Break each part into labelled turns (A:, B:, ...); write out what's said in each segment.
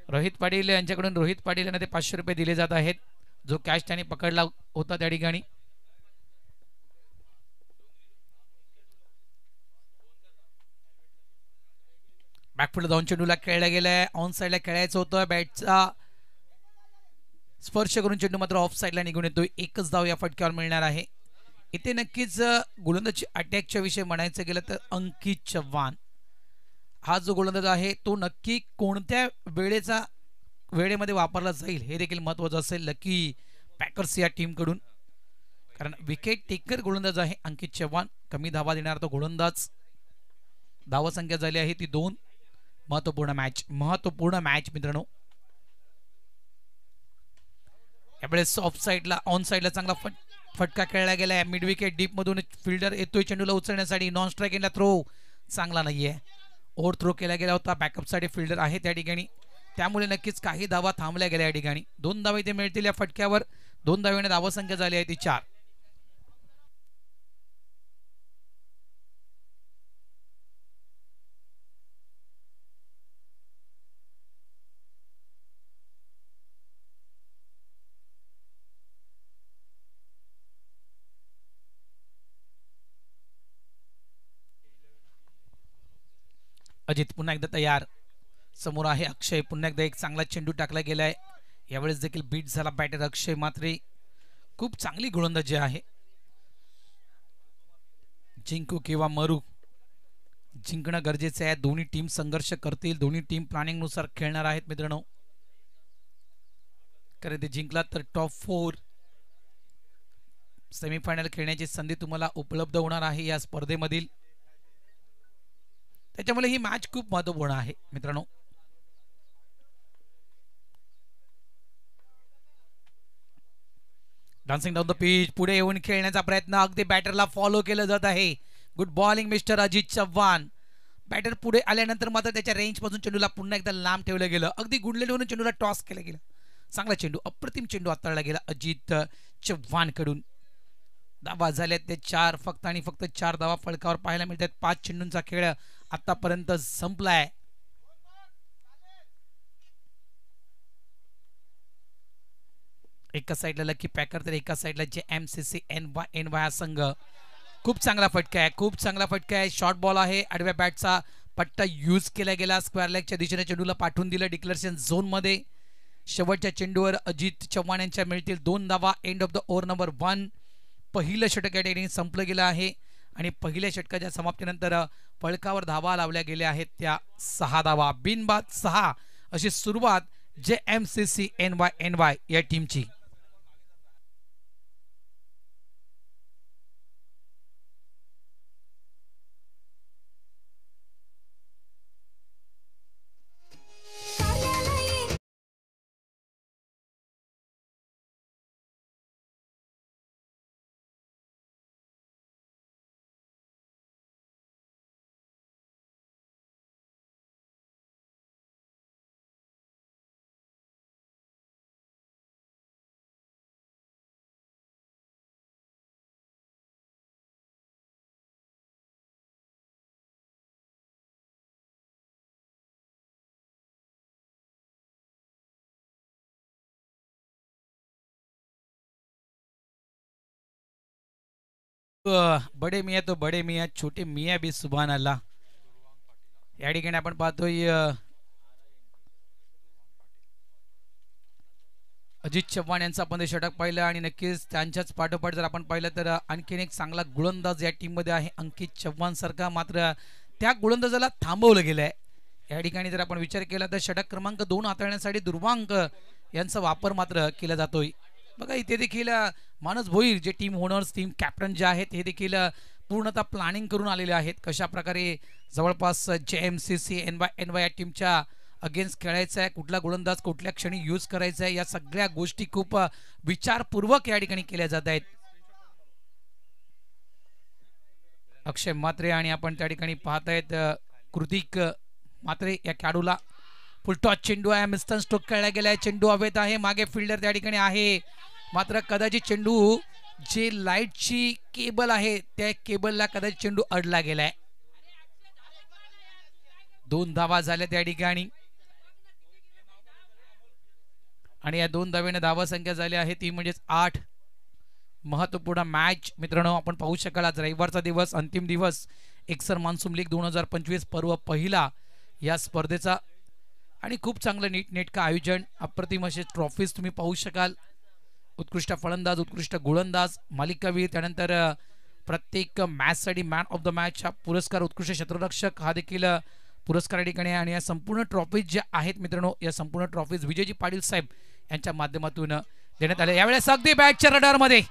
A: रोहित पाटील यांच्याकडून रोहित पाटील यांना ते 500 रुपये दिले जात आहेत, जो कॅश त्याने पकडला होता त्या ठिकाणी. बॅकफुट जाऊन चेंडूला खेळला गेलाय, ऑन साइडला खेळायचं होतं, बॅटचा स्पर्श करून चेंडू मात्र ऑफ साइडला निघून येतोय. एकच धाव या फटक्यावर मिळणार आहे. इथे नक्कीच गोलंदाजी अटॅकच्या विषयी म्हणायचं गेलं तर अंकित चव्हाण हा जो गोलंदाज आहे तो नक्की कोणत्या वेळेमध्ये वापरला जाईल हे देखील महत्त्वाचं असेल लकी पॅकर्स या टीमकडून, कारण विकेट टेकर गोलंदाज आहे अंकित चव्हाण. कमी धावा देणार तो गोलंदाज. धावसंख्या झाली आहे ती 2. महत्वपूर्ण मॅच मित्रांनो. यावेळेस ऑफ साइडला ऑन साइडला चांगला फटका खेळला गेलाय. मिड विकेट डीप मधून फिल्डर येतोय चेंडूला उचलण्यासाठी. नॉन स्ट्राईक एंडला थ्रो चांगला नाहीये. ओव्हर थ्रो केला गेला होता. बॅकअप साठी फिल्डर आहे त्या ठिकाणी, त्यामुळे नक्कीच काही धावा थांबल्या गेल्या या ठिकाणी. 2 धावा इथे मिळतील या फटक्यावर. 2 धावेने धावसंख्या झाली आहे ती 4. अजित पुन्हा एकदा तयार. समोर आहे अक्षय. पुन्हा एकदा एक चांगला चेंडू टाकला गेलाय. यावेळेस देखील बीट झाला बॅटर अक्षय मात्रे. खूप चांगली गोलंदाजी आहे. जिंकू किंवा मरू, जिंकणं गरजेचं आहे. दोन्ही टीम संघर्ष करतील. दोन्ही टीम प्लॅनिंग नुसार खेळणार आहेत मित्रांनो. कारण ते जिंकला तर टॉप 4 सेमीफायनल खेळण्याची संधी तुम्हाला उपलब्ध होणार आहे या स्पर्धेमधील. त्याच्यामुळे ही मॅच खूप महत्वपूर्ण आहे मित्रांनो. डान्सिंग डाऊन द पिच, पुढे येऊन खेळण्याचा प्रयत्न. अगदी बॅटरला फॉलो केलं जात आहे. Good bowling mister Ajit Chavan. Batter पुढे आल्यानंतर मात्र त्याच्या रेंज पासून चेंडूला पुन्हा एकदा लांब ठेवलं गेलं. अगदी गुडलेलं चेंडूला टॉस केला गेला. चांगला चेंडू, अप्रतिम चेंडू हाताळला गेला अजित चव्हाण कडून. धावा झाल्यात ते 4. फक्त आणि फक्त 4 धावा फलकावर पाहायला मिळतात. 5 चेंडूंचा खेळ आतापर्यंत संपलाय. एका साइडला लकी पॅकर तर एका साइडला जे MCC NY हा संघ. खूप चांगला फटका आहे, खूप चांगला फटका आहे. शॉर्ट बॉल आहे. आडव्या बॅटचा पट्टा यूज केला गेला. स्क्वेअर लेगच्या दिशेने चेंडूला पाठवून दिलं डिक्लेरेशन झोन मध्ये. शेवटच्या चेंडूवर अजित चव्हाण यांच्या मिळतील 2 धावा. End of the over number 1. पहिलं षटक या ठिकाणी संपलं गेलं आहे आणि पहिल्या षटकाच्या समाप्तीनंतर फलकावर धावा लावल्या गेल्या आहेत त्या 6 धावा. बिनबाद 6 अशी सुरुवात जे MCC NY या टीमची. बडे मियाँ तो बडे मियाँ, छोटे मियाँ भी सुभान अल्लाह. या ठिकाणी आपण पाहतोय अजित चव्हाण यांचा आपण षटक पाहिलं आणि नक्कीच त्यांच्याच पाठोपाठ जर आपण पाहिलं तर आणखीन एक चांगला गोलंदाज या टीम मध्ये आहे अंकित चव्हाण सारखा. मात्र त्या गोलंदाजाला थांबवलं गेलंय. या ठिकाणी जर आपण विचार केला तर षटक क्रमांक 2 हाताळण्यासाठी दुर्वांक यांचा वापर मात्र केला जातोय. बघा इथे देखील मानस भोईर जे टीम ओनर्स टीम कॅप्टन जे आहेत हे देखील पूर्णतः प्लॅनिंग करून आलेले आहेत. कशा प्रकारे जवळपास JMCC NY या टीमच्या अगेन्स्ट खेळायचं आहे, कुठला गोलंदाज कुठल्या क्षणी यूज करायचा आहे, या सगळ्या गोष्टी खूप विचारपूर्वक या ठिकाणी केल्या जात आहेत. अक्षय मात्रे आणि आपण त्या ठिकाणी पाहतायत कृतिक मात्रे या खेळाडूला. फुलटॉस चेंडू आहे. मिस्टन स्ट्रोक खेळला गेलाय. चेंडू हवेत आहे. मागे फिल्डर त्या ठिकाणी आहे. मात्र कदाचित चेंडू जे लाईटची केबल आहे त्या केबलला कदाचित चेंडू अडला गेलाय. 2 धावा झाल्या त्या ठिकाणी. आणि या 2 धावेने धावा संख्या झाली आहे ती म्हणजेच 8. महत्वपूर्ण मॅच मित्रांनो आपण पाहू शकाल आज रविवारचा दिवस अंतिम दिवस एक्सर मान्सून लीग 2025 पर्व पहिला या स्पर्धेचा आणि खूप चांगलं नीटनेटकं आयोजन अप्रतिम असे ट्रॉफीज तुम्ही पाहू शकाल. उत्कृष्ट फलंदाज उत्कृष्ट गोलंदाज मालिकावीर त्यानंतर प्रत्येक मॅचसाठी मॅन ऑफ द मॅच हा पुरस्कार उत्कृष्ट क्षेत्ररक्षक हा देखील पुरस्कार या ठिकाणी आणि या संपूर्ण ट्रॉफीज ज्या आहेत मित्रांनो या संपूर्ण ट्रॉफीज विजयजी पाटील साहेब यांच्या माध्यमातून देण्यात आले. यावेळेस अगदी बॅटच्या रडारमध्ये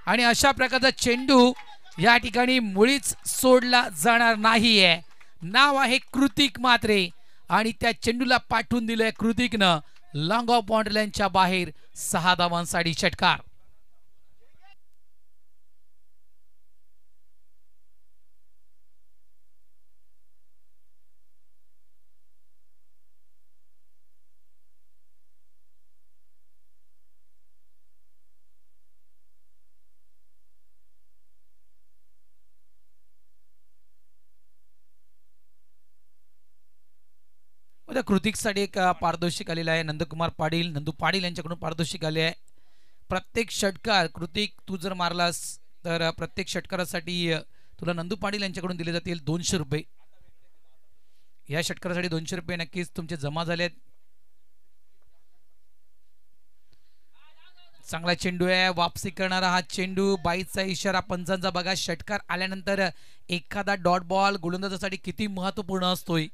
A: आणि अशा प्रकारचा चेंडू या ठिकाणी मुळीच सोडला जाणार नाहीये. नाव आहे कृतिक मात्रे आणि त्या चेंडूला पाठवून दिलंय कृतिकनं लॉंग ऑफ बाउंड्री लाईनच्या बाहेर 6 धावांसाठी षटकार. कृतिकसाठी एक पारितोषिक आलेलं आहे. नंदू पाटील यांच्याकडून पारितोषिक आले आहे. प्रत्येक षटकार कृतिक तू जर मारलास तर प्रत्येक षटकारासाठी तुला नंदू पाटील यांच्याकडून दिले जातील 200 रुपये. या षटकारासाठी 200 रुपये नक्कीच तुमचे जमा झालेत. चांगला चेंडू आहे वापसी करणारा हा चेंडू बाईचा इशारा पंचांचा बघा. षटकार आल्यानंतर एखादा डॉट बॉल गोलंदाजासाठी किती महत्वपूर्ण असतोय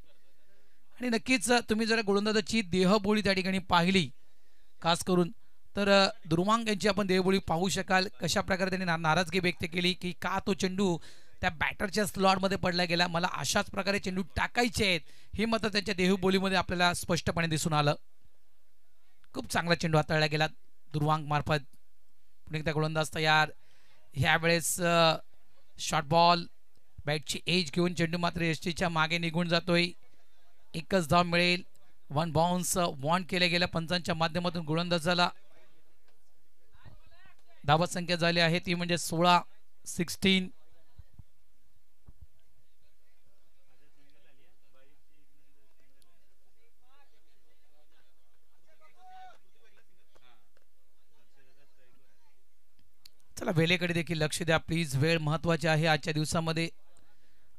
A: आणि नक्कीच तुम्ही जर गोलंदाजाची देहबोली त्या ठिकाणी पाहिली खास करून तर दुर्वांग यांची आपण देहबोली पाहू शकाल. कशा प्रकारे त्यांनी नाराजगी व्यक्त केली की का तो चेंडू त्या बॅटरच्या स्लॉटमध्ये पडला गेला. मला अशाच प्रकारे चेंडू टाकायचे आहेत हे मत त्यांच्या देहबोलीमध्ये आपल्याला स्पष्टपणे दिसून आलं. खूप चांगला चेंडू हाताळला गेला दुर्वांग मार्फत. पुणे एकदा गोलंदाज तयार. ह्यावेळेस शॉर्ट बॉल बॅटची एज घेऊन चेंडू मात्र यष्टीच्या मागे निघून जातोय. एकच धाव मिळेल. 1 बाउन्स वॉन्ट केले गेल्या पंचांच्या माध्यमातून गोलंदाजाला. धावा संख्या झाली आहे ती म्हणजे 16. चला वेळेकडे देखील लक्ष द्या प्लीज. वेळ महत्वाची आहे आजच्या दिवसामध्ये.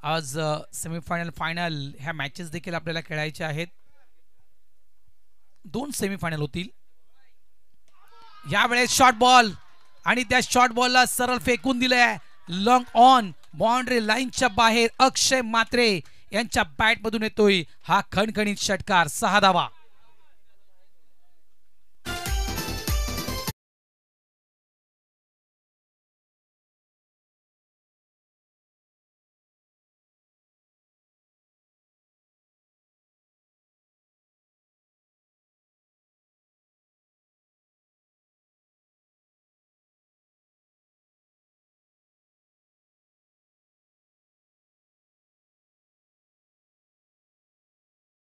A: आज सेमीफायनल फायनल ह्या मॅचेस देखील आपल्याला खेळायच्या आहेत. 2 सेमीफायनल होतील. यावेळेस शॉर्ट बॉल आणि त्या शॉर्ट बॉलला सरळ फेकून दिलंय लॉंग ऑन बाउंड्री लाईनच्या बाहेर. अक्षय मात्रे यांच्या बॅट मधून येतोय हा खणखणीत षटकार. 6 धावा.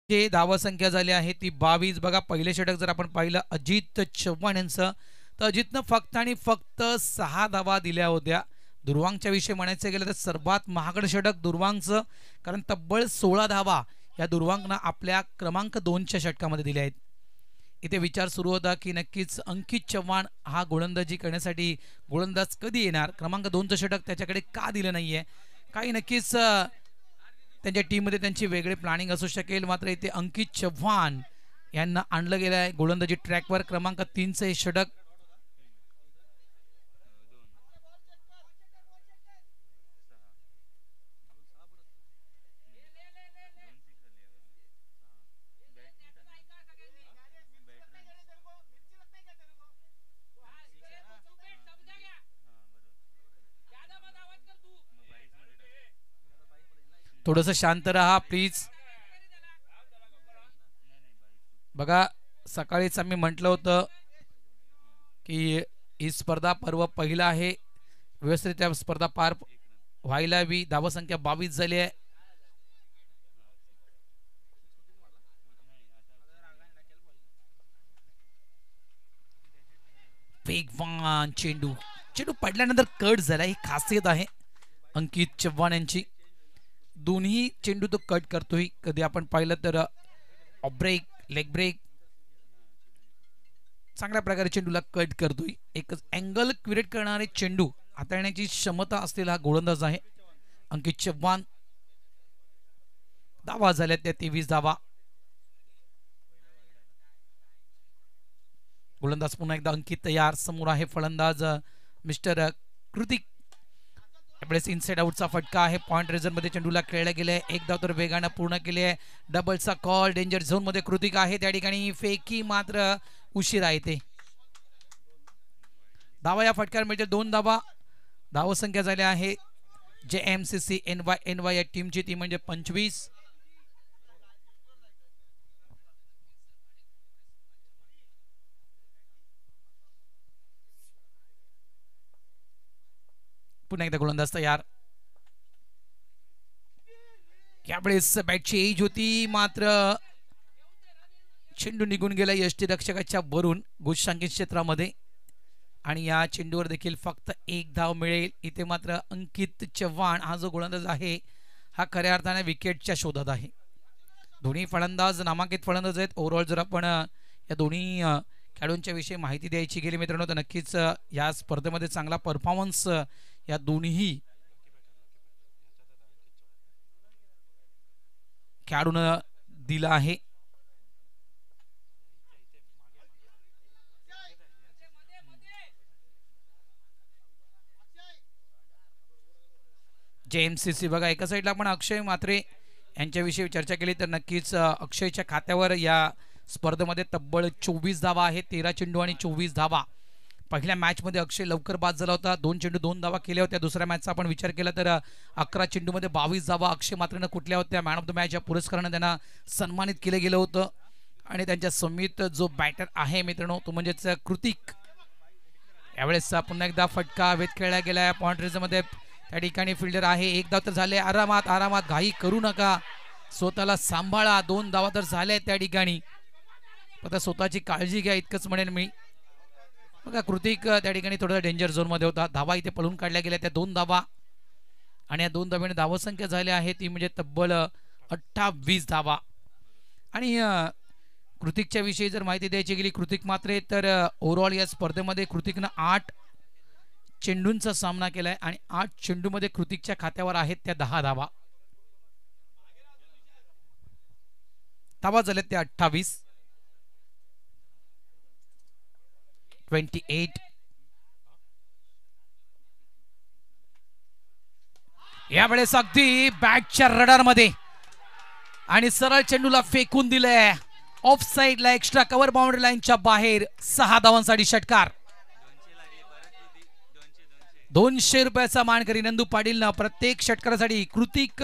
A: जे धावा संख्या झाली आहे ती 22. बघा पहिले षटक जर आपण पाहिलं अजित चव्हाण यांचं तर अजितनं फक्त आणि फक्त 6 धावा दिल्या होत्या. दुर्वांगच्या विषयी म्हणायचं गेलं तर सर्वात महागड षटक दुर्वांगचं कारण तब्बल 16 धावा या दुर्वांगनं आपल्या क्रमांक 2च्या षटकामध्ये दिल्या आहेत. इथे विचार सुरू होता की नक्कीच अंकित चव्हाण हा गोलंदाजी करण्यासाठी गोलंदाज कधी येणार. क्रमांक 2चं षटक त्याच्याकडे का दिलं नाहीये. काही नक्कीच त्यांच्या टीममध्ये त्यांची वेगळे प्लॅनिंग असू शकेल. मात्र इथे अंकित चव्हाण यांना आणलं गेलं आहे गोलंदाजी ट्रॅकवर. क्रमांक 3चं हे षटक. थोडंसं शांत रहा प्लीज. बघा सकाळीच आम्ही म्हटलं होतं की ही स्पर्धा पर्व पहिला आहे. व्यवस्थित स्पर्धा पार व्हायला हवी. धावा संख्या 22 झाली आहे. वेगवान चेंडू पडल्यानंतर कट झाला ही खासियत आहे अंकित चव्हाण यांची. दोन्ही चेंडू तो कट करतोय. कधी आपण पाहिलं तर ऑफ ब्रेक लेग ब्रेक चांगल्या प्रकारे चेंडूला कट करतोय. एकच अँगल क्रिएट करणारे चेंडू हाताळण्याची क्षमता असलेला हा गोलंदाज आहे अंकित चव्हाण. धावा झाल्या त्या 23 धावा. गोलंदाज पुन्हा एकदा अंकित तयार. समोर आहे फलंदाज मिस्टर कृतिक. त्यावेळेस इनसाइड आउटचा फटका आहे. पॉइंट रेझन मध्ये चेंडूला खेळला गेलाय. एक धाव तर वेगानं पूर्ण केली आहे. डबलचा कॉल. डेंजर झोन मध्ये कृतिक आहे. त्या ठिकाणी फेकी मात्र उशिरा येते. धावा या फटक्यावर मिळते 2 धावा. धावसंख्या झाल्या आहे JMCC NY या टीमची, ती म्हणजे 25. पुन्हा एकदा गोलंदाज तयार. यावेळेस बॅटची एज होती मात्र चेंडू निघून गेला यष्टीरक्षकाच्या वरून गुजशांकित क्षेत्रामध्ये आणि या चेंडूवर देखील फक्त 1 धाव मिळेल. इथे मात्र अंकित चव्हाण हा जो गोलंदाज आहे हा खऱ्या अर्थाने विकेटच्या शोधात आहे. दोन्ही फलंदाज नामांकित फलंदाज आहेत. ओव्हरऑल जर आपण या दोन्ही खेळाडूंच्या विषयी माहिती द्यायची गेली मित्रांनो तर नक्कीच या स्पर्धेमध्ये चांगला परफॉर्मन्स या दोन्ही खेळाडूंना दिला आहे. JMCC बघा एका साईडला आपण अक्षय म्हात्रे यांच्याविषयी चर्चा केली तर नक्कीच अक्षयच्या खात्यावर या स्पर्धेमध्ये तब्बल 24 धावा आहेत. 13 चेंडू आणि 24 धावा. पहिल्या मॅचमध्ये अक्षय लवकर बाद झाला होता. 2 चेंडू 2 धावा केल्या होत्या. दुसऱ्या मॅचचा आपण विचार केला तर 11 चेंडूमध्ये 22 धावा अक्षय म्हात्रेनं कुठल्या होत्या. मॅन ऑफ द मॅच या पुरस्कारानं त्यांना सन्मानित केलं गेलं होतं. आणि त्यांच्या समीत जो बॅटर आहे मित्रांनो तो म्हणजेच कृतिक. यावेळेस पुन्हा एकदा फटका वेध खेळला गेला पॉइंट रेंजमध्ये. त्या ठिकाणी फिल्डर आहे. 1 धाव तर झाले. आरामात आरामात घाई करू नका. स्वतःला सांभाळा. 2 धावा तर झाल्या त्या ठिकाणी. आता स्वतःची काळजी घ्या इतकंच म्हणेन मी. बघा कृतिक त्या ठिकाणी थोडा डेंजर झोन मध्ये होता. धावा इथे पळून काढल्या गेल्या त्या 2 धावा आणि या 2 धाव्याने धावसंख्या झाली आहे ती म्हणजे तब्बल 28 धावा. आणि कृतिकच्या विषयी जर माहिती द्यायची गेली कृतिक मात्र तर ओव्हरऑल या स्पर्धेमध्ये कृतिकनं 8 चेंडूंचा सामना केलाय आणि 8 चेंडूमध्ये कृतिकच्या खात्यावर आहेत त्या 10 धावा. धावा झाल्यात त्या 28. 28. यावेळेस अगदी बॅटच्या रडार मध्ये आणि सरळ चेंडूला फेकून दिलंय ऑफ साइडला एक्स्ट्रा कव्हर बाउंड्री लाईनच्या बाहेर. 6 धावांसाठी षटकार. 200 रुपयाचा मानकरी नंदू पाटील न प्रत्येक षटकारासाठी कृतिक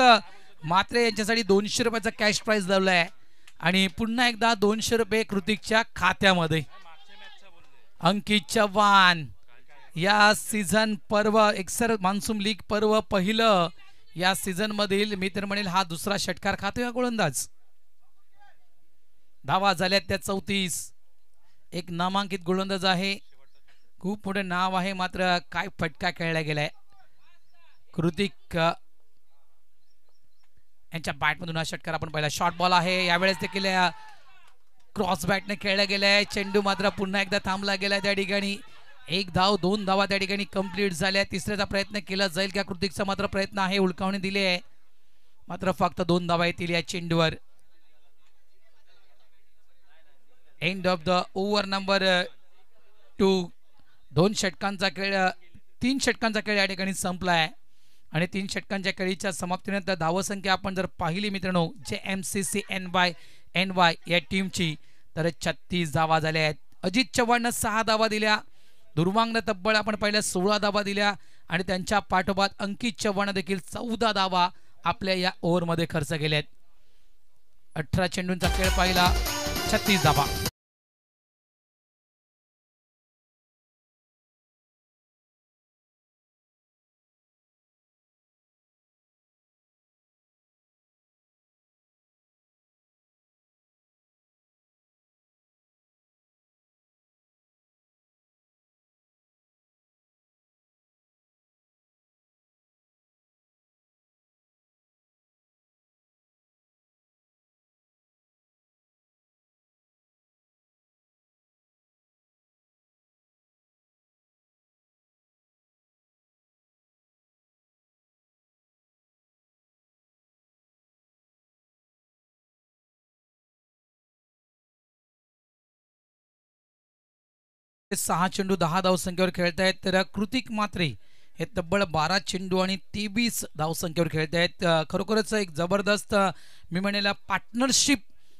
A: मात्रे यांच्यासाठी 200 रुपयाचा कॅश प्राइज लावलाय आणि पुन्हा एकदा 200 रुपये कृतिकच्या खात्यामध्ये. अंकित चव्हाण या सीझन पर्व एक्सर मान्सून लीग पर्व पहिलं या सीझन मधील मी तर म्हणेल हा दुसरा षटकार खातोय गोलंदाज. धावा झाल्यात त्या 34. एक नामांकित गोलंदाज आहे. खूप मोठे नाव आहे मात्र काय फटका खेळला गेलाय. कृतिक यांच्या बॅटमधून हा षटकार आपण पाहिला. शॉर्ट बॉल आहे. यावेळेस देखील क्रॉस बॅटने खेळला गेलाय. चेंडू मात्र पुन्हा एकदा थांबला गेलाय त्या ठिकाणी. 1 धाव 2 धावा त्या ठिकाणी कंप्लीट झाल्या. तिसऱ्याचा प्रयत्न केला जाईल का कृतिकचा मात्र प्रयत्न आहे. उलकावणी दिली आहे मात्र फक्त 2 धावा येतील या चेंडूवर. End of the over number 2. 2 षटकांचा खेळ 3 षटकांचा खेळ या ठिकाणी संपलाय आणि 3 षटकांच्या खेळीच्या समाप्तीनंतर धावसंख्या आपण जर पाहिली मित्रांनो JMCC NY या टीमची तर 36 धावा झाल्या आहेत. अजित चव्हाणनं 6 धावा दिल्या. दुर्वांगनं तब्बल आपण पाहिल्या 16 धावा दिल्या आणि त्यांच्या पाठोपाठ अंकित चव्हाण देखील 14 धावा आपल्या या ओव्हरमध्ये खर्च केल्यात. 18 चेंडूंचा खेळ पाहिला. 36 धावा. 6 चेंडू 10 धावसंख्येवर खेळतायत, तर कृतिक मात्रे हे तब्बल 12 चेंडू आणि 23 धावसंख्येवर खेळतायत. खरोखरच एक जबरदस्त मी म्हणेल पार्टनरशिप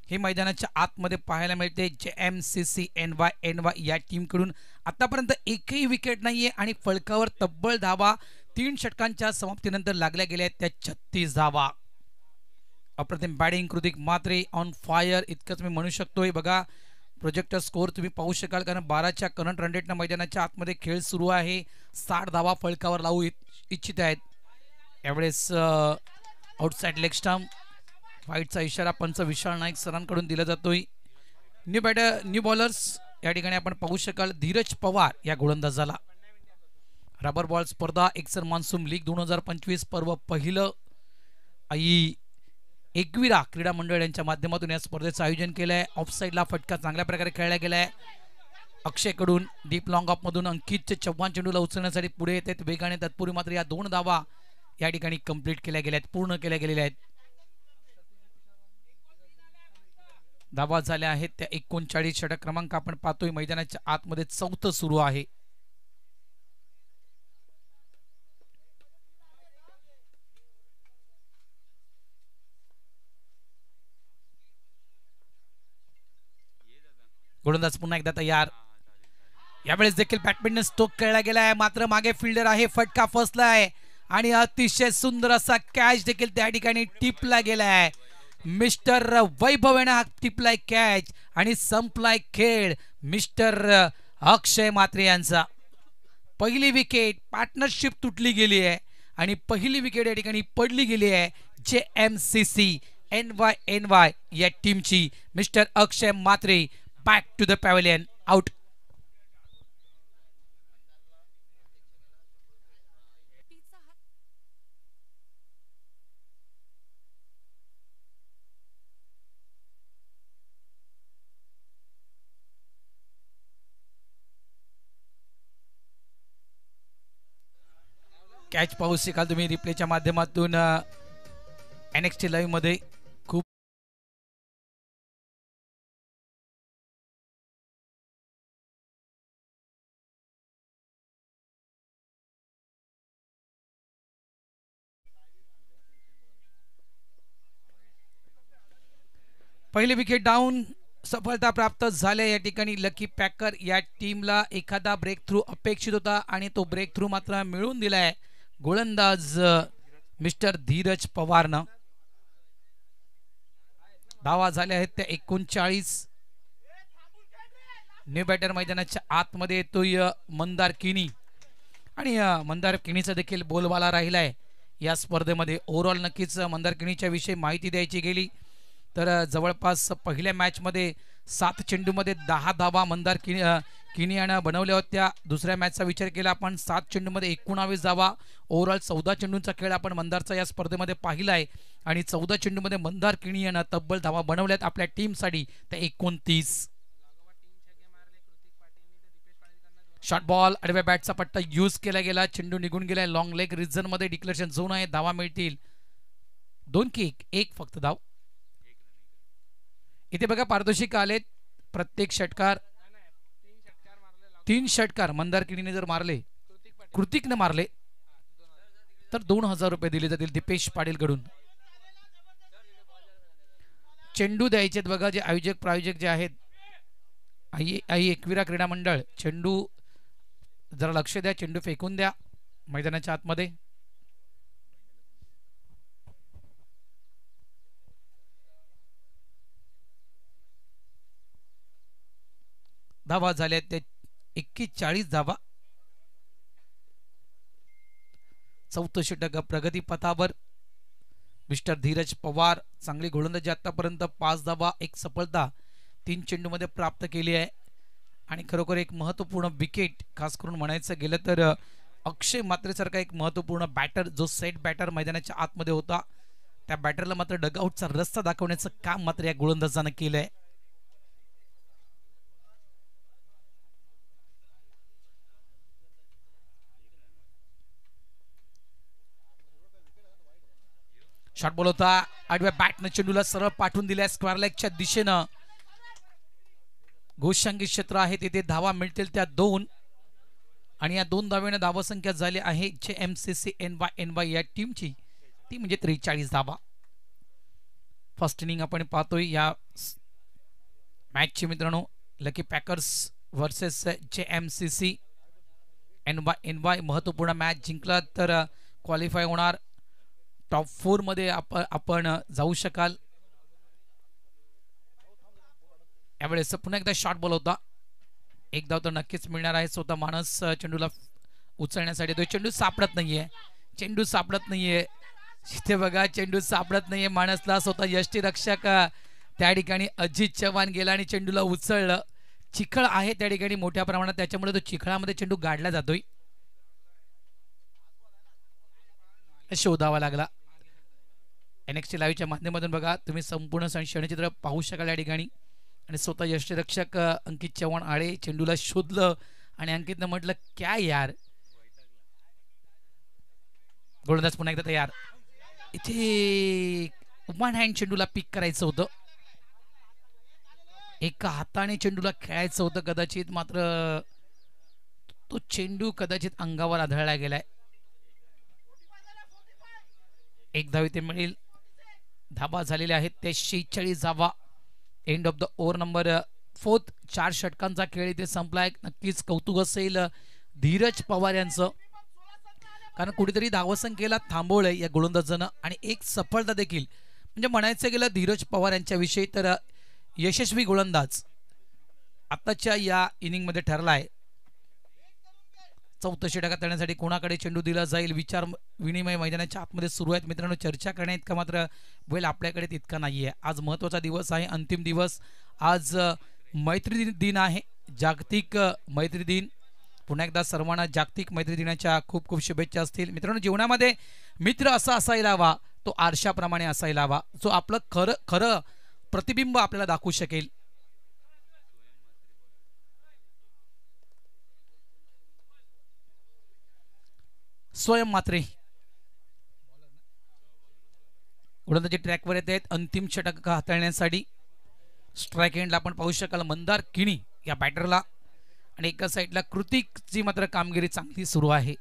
A: हे मैदानाच्या आतमध्ये पाहायला मिळते. JMCC NY या टीमकडून आतापर्यंत एकही विकेट नाहीये आणि फलकावर तब्बल धावा 3 षटकांच्या समाप्तीनंतर लागल्या गेल्या त्या 36 धावा. अप्रतिम बॅटिंग कृतिक मात्रे ऑन फायर इतकंच मी म्हणू शकतोय. बघा प्रोजेक्टर स्कोअर तुम्ही पाहू शकाल, कारण 12च्या करंट रन रेटनं मैदानाच्या आतमध्ये खेळ सुरू आहे. 60 धावा फलकावर लावू इच्छित आहेत. यावेळेस आउटसाइड लेग स्टंप फाईटचा इशारा पंच विशाल नाईक सरांकडून दिला जातोय. न्यू बॉलर्स या ठिकाणी आपण पाहू शकाल धीरज पवार या गोलंदाजाला. रबर बॉल स्पर्धा एक्सर मान्सून लीग 2025 पर्व पहिलं आई एकविरा क्रीडा मंडळ यांच्या माध्यमातून या स्पर्धेचं आयोजन केलंय. ऑफसाईडला फटका चांगल्या प्रकारे खेळला गेलाय. अक्षयकडून डीप लॉंग ऑफ मधून अंकितचे 54 चेंडूला उचलण्यासाठी पुढे येतात वेगाने. तत्पूर्वी मात्र या 2 धावा या ठिकाणी कंप्लीट केल्या गेल्या आहेत, पूर्ण केल्या गेलेल्या आहेत. धावा झाल्या आहेत त्या 39. षटक क्रमांक आपण पाहतोय मैदानाच्या आतमध्ये 4थं सुरू आहे. गोलंदाज पुन्हा एकदा तयार. यावेळेस देखील बॅटमॅन स्ट्रोक खेळला गेलाय, मात्र मागे फिल्डर आहे. फटका फसलाय आणि अतिशय सुंदर असा कॅच देखील त्या ठिकाणी टिपला गेलाय. मिस्टर वैभव यांना टिपलाय कॅच आणि संपलाय खेळ मिस्टर अक्षय मात्रे यांचा. पहिली विकेट पार्टनरशिप तुटली गेली आहे आणि पहिली विकेट या ठिकाणी पडली गेली आहे JMCC NY या टीमची. Mister Akshay Matre back to the pavilion, out. Catch पाहू शकाल तुम्ही रिप्लेच्या माध्यमातून NXT लाईव्ह मध्ये. खूप पहिली विकेट डाऊन सफलता प्राप्त झाल्या. या ठिकाणी लकी पॅकर या टीमला एखादा ब्रेक थ्रू अपेक्षित होता आणि तो ब्रेक थ्रू मात्र मिळून दिलाय गोलंदाज मिस्टर धीरज पवारनं. धावा झाल्या आहेत त्या 39. न्यू बॅटर मैदानाच्या आतमध्ये येतोय मंदार किनी आणि मंदार किनीचा देखील बोलबाला राहिलाय या स्पर्धेमध्ये. ओव्हरऑल नक्कीच मंदार किनीच्या विषयी माहिती द्यायची गेली तर जवळपास पहिल्या मॅच मध्ये 7 चेंडूमध्ये 10 धावा मंदार किनी यानं बनवल्या होत्या. दुसऱ्या मॅचचा विचार केला आपण 7 चेंडूमध्ये 19 धावा. ओव्हरऑल 14 चेंडूंचा खेळ आपण मंदारचा या स्पर्धेमध्ये पाहिलाय आणि 14 चेंडूमध्ये मंदार किनी यानं तब्बल धावा बनवल्यात आपल्या टीमसाठी त्या 29. शॉर्ट बॉल आडव्या बॅटचा पट्टा यूज केला गेला. चेंडू निघून गेलाय. लॉंग लेग रिजन मध्ये डिक्लेरेशन झोन आहे. धावा मिळतील 2 की 1 फक्त धाव. इथे बघा पारितोषिक आलेत. प्रत्येक षटकार 3 षटकार मंदार किनीने जर मारले, कृतिकने मारले तर 2000 रुपये दिले जातील दीपेश पाटील कडून. चेंडू द्यायचे बघा जे आयोजक प्रायोजक जे आहेत आई एकविरा क्रीडा मंडळ. चेंडू जरा लक्ष द्या, चेंडू फेकून द्या मैदानाच्या आतमध्ये. धावा झाल्या ते 41 धावा. 4थं षटक प्रगती पथावर. मिस्टर धीरज पवार चांगली गोलंदाजी आतापर्यंत 5 धावा 1 सफलता 3 चेंडूमध्ये प्राप्त केली आहे आणि खरोखर एक महत्त्वपूर्ण विकेट खास करून म्हणायचं गेलं तर अक्षय मात्रे सारखा एक महत्त्वपूर्ण बॅटर जो सेट बॅटर मैदानाच्या आतमध्ये होता त्या बॅटरला मात्र डगआउटचा रस्ता दाखवण्याचं काम मात्र या गोलंदाजानं केलंय. शॉट बॉल होता. आडव्या बॅटनं चेंडूला सरळ पाठवून दिल्या स्क्वेअर लेगच्या दिशेनं. गोशांगी क्षेत्र आहे तिथे धावा मिळतील त्या 2 आणि या 2 धावेने धावसंख्या झाली आहे JMCC NY या टीमची ती म्हणजे 43 धावा. फर्स्ट इनिंग आपण पाहतोय या मॅचची मित्रांनो. Lucky packers versus JMCC NY महत्वपूर्ण मॅच जिंकला तर क्वालिफाय होणार, टॉप 4 मध्ये आपण जाऊ शकाल. यावेळेस पुन्हा एकदा शॉट बॉल होता, एक धाव तर नक्कीच मिळणार आहे. स्वतः मानस चेंडूला उचलण्यासाठी तो चेंडू सापडत नाहीये, चेंडू सापडत नाहीये इथे बघा, चेंडू सापडत नाहीये मानसला. स्वतः यष्टीरक्षक त्या ठिकाणी अजित चव्हाण गेला आणि चेंडूला उचललं. चिखळ आहे त्या ठिकाणी मोठ्या प्रमाणात, त्याच्यामुळे तो चिखळामध्ये चेंडू गाडला जातोय, शोधावा लागला. NXT लाईव्हच्या माध्यमातून बघा तुम्ही संपूर्ण क्षणचित्र पाहू शकाल या ठिकाणी. आणि स्वतः यष्टीरक्षक अंकित चव्हाण आळे चेंडूला शोधलं आणि अंकितनं म्हटलं क्या यार. गोलंदाज पुन्हा एकदा तयार. इथे वन हँड चेंडूला पिक करायचं होतं, एका हाताने चेंडूला खेळायचं होतं कदाचित, मात्र तो चेंडू कदाचित अंगावर आदळला गेलाय. एक धाव इथे मिळेल. धाबा झालेले आहेत ते 46 धावा. End of the over number 4. 4 षटकांचा खेळ इथे संपलाय. नक्कीच कौतुक असेल धीरज पवार यांचं, कारण कुठेतरी धावसंख्येला थांबवलंय या गोलंदाजानं आणि एक सफलता देखील. म्हणजे म्हणायचं गेलं धीरज पवार यांच्याविषयी तर यशस्वी गोलंदाज आताच्या या इनिंग मध्ये ठरलाय. चौथं षटक करण्यासाठी कोणाकडे चेंडू दिला जाईल विचार विनिमय मैदानाच्या आतमध्ये सुरू आहेत मित्रांनो. चर्चा करण्याइतका मात्र वेळ आपल्याकडे तितका नाहीये. आज महत्त्वाचा दिवस आहे, अंतिम दिवस. आज मैत्री दिन आहे, जागतिक मैत्री दिन. पुन्हा एकदा सर्वांना जागतिक मैत्री दिनाच्या खूप खूप शुभेच्छा असतील मित्रांनो. जीवनामध्ये मित्र असा असायला हवा, तो आरशाप्रमाणे असायला हवा, जो आपलं खरं खरं प्रतिबिंब आपल्याला दाखवू शकेल. स्वयं मात्रे गोलंदाजी ट्रॅकवर येत आहेत अंतिम षटक हाताळण्यासाठी. स्ट्राईक एंडला आपण पाहू शकाल मंदार किणी या बॅटरला आणि एका साईडला कृतिकची मात्र कामगिरी चांगली सुरू आहे.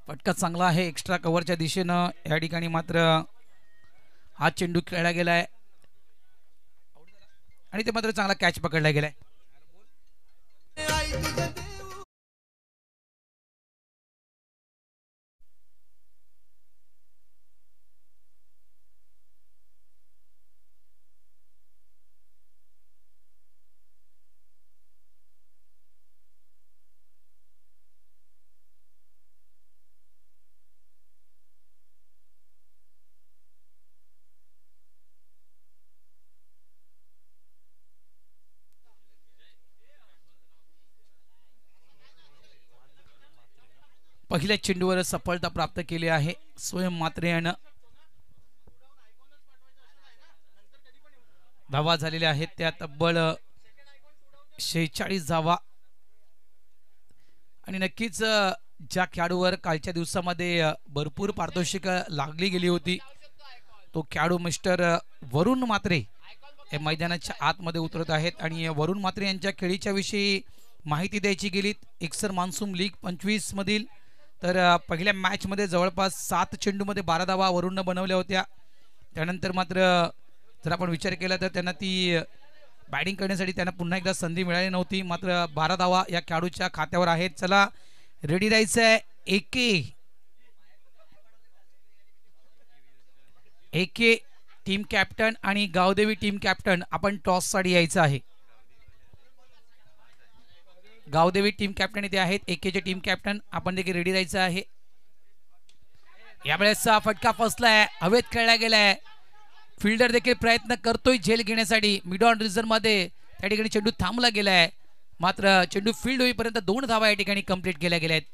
A: फटका चांगला आहे एक्स्ट्रा कव्हरच्या दिशेनं. या ठिकाणी मात्र हा चेंडू खेळला गेलाय आणि ते मात्र चांगला कॅच पकडला गेलाय. पहिल्या चेंडूवर सफलता प्राप्त केली आहे स्वयं मात्रे यानं. धावा झालेल्या आहेत त्या तब्बल 46 धावा. आणि नक्कीच ज्या खेळाडूवर कालच्या दिवसामध्ये भरपूर पारितोषिक लागली गेली होती तो खेळाडू मिस्टर वरुण मात्रे हे मैदानाच्या आतमध्ये उतरत आहेत. आणि वरुण मात्रे यांच्या खेळीच्या विषयी माहिती द्यायची गेली एक्सर मान्सून लीग 25 मधील तर पहिल्या मॅच मध्ये जवळपास 7 चेंडूमध्ये 12 धावा वरुणनं बनवल्या होत्या. त्यानंतर मात्र जर आपण विचार केला तर त्यांना ती बॅटिंग करण्यासाठी त्यांना पुन्हा एकदा संधी मिळाली नव्हती. मात्र 12 धावा या खेळाडूच्या खात्यावर आहेत. चला रेडी राहायचंय. एके टीम कॅप्टन आणि गावदेवी टीम कॅप्टन आपण टॉस साठी यायचं आहे. गावदेवी टीम कॅप्टन इथे आहेत, एकेचे टीम कॅप्टन आपण देखील रेडी राहायचं आहे. यावेळेस फटका फसलाय, हवेत खेळला गेलाय. फिल्डर देखील प्रयत्न करतोय झेल घेण्यासाठी. मिड ऑन रिझन मध्ये त्या ठिकाणी चेंडू थांबला गेलाय. मात्र चेंडू फील्ड होईपर्यंत 2 धावा या ठिकाणी कंप्लीट केल्या गेल्या आहेत.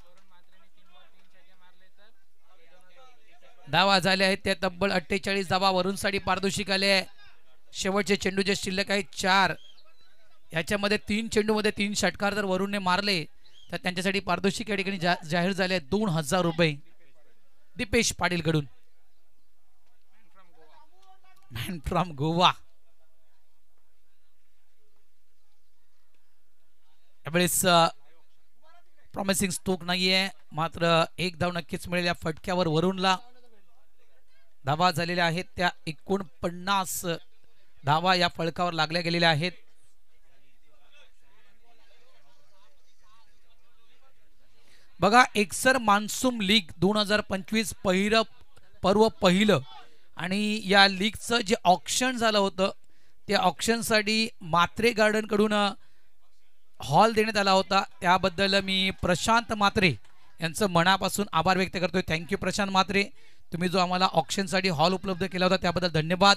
A: धावा झाल्या आहेत त्या तब्बल 48 धावा वरुणसाठी पारितोषिक आले. शेवटचे चेंडू जे शिल्लक आहेत 4, याच्यामध्ये 3 चेंडूमध्ये 3 षटकार जर वरुणने मारले तर त्यांच्यासाठी पारितोषिक या ठिकाणी जाहीर झाले 2000 रुपये. दीपेश पाटील कडून, मॅन फ्रॉम गोवा. यावेळेस प्रॉमिसिंग स्ट्रोक नाहीये, मात्र एक धाव नक्कीच मिळेल या फटक्यावर. वरुणला धावा झालेल्या आहेत त्या 49 धावा या फलकावर लागल्या गेलेल्या आहेत. बघा, एकसर मान्सून लीग 2025 पहिलं आणि या लीगचं जे ऑक्शन झालं होतं त्या ऑक्शनसाठी मात्रे गार्डन कडून हॉल देण्यात आला होता. त्याबद्दल मी प्रशांत मात्रे यांचं मनापासून आभार व्यक्त करतोय. थँक्यू प्रशांत मात्रे, तुम्ही जो आम्हाला ऑक्शनसाठी हॉल उपलब्ध केला होता त्याबद्दल धन्यवाद.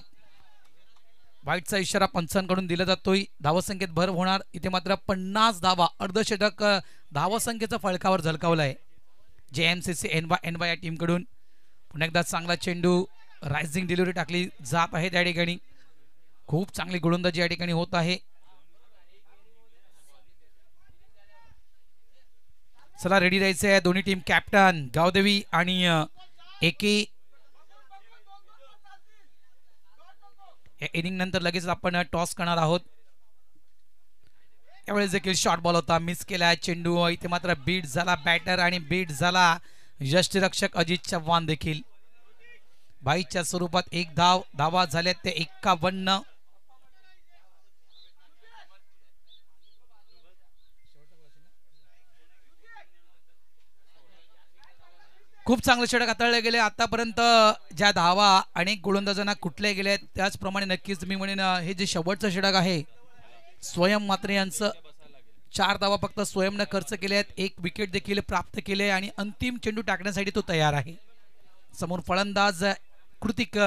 A: वाईटचा इशारा पंचांकडून दिला जातोय. धावसंख्येत भर होणार. इथे मात्र 50 धावा अर्धशतक धावसंख्येचा फलकावर झळकावलाय JMCC NY या टीम कडून. पुन्हा एकदा चांगला चेंडू, रायझिंग डिलिव्हरी टाकली जात आहे त्या ठिकाणी. खूप चांगली गोलंदाजी या ठिकाणी होत आहे. चला, रेडी राहायचं आहे दोन्ही टीम. कॅप्टन गावदेवी आणि एके. या इनिंग नंतर लगेच आपण टॉस करणार आहोत. यावेळेस देखील शॉर्ट बॉल होता, मिस केला चेंडू. इथे मात्र बीट झाला बॅटर आणि बीट झाला यष्टिरक्षक अजित चव्हाण देखील. 22च्या स्वरूपात एक धावा झाल्यात ते 51. खूप चांगले षटक हाताळले गेले आतापर्यंत. ज्या धावा अनेक गोलंदाजांना कुठले गेले त्याचप्रमाणे नक्कीच मी म्हणेन हे जे शेवटचं षटक आहे स्वयं मात्रे यांचं. 4 धावा फक्त स्वयंने खर्च केले आहेत. एक विकेट देखील प्राप्त केले आणि अंतिम चेंडू टाकण्यासाठी तो तयार आहे. समोर फलंदाज कृतिक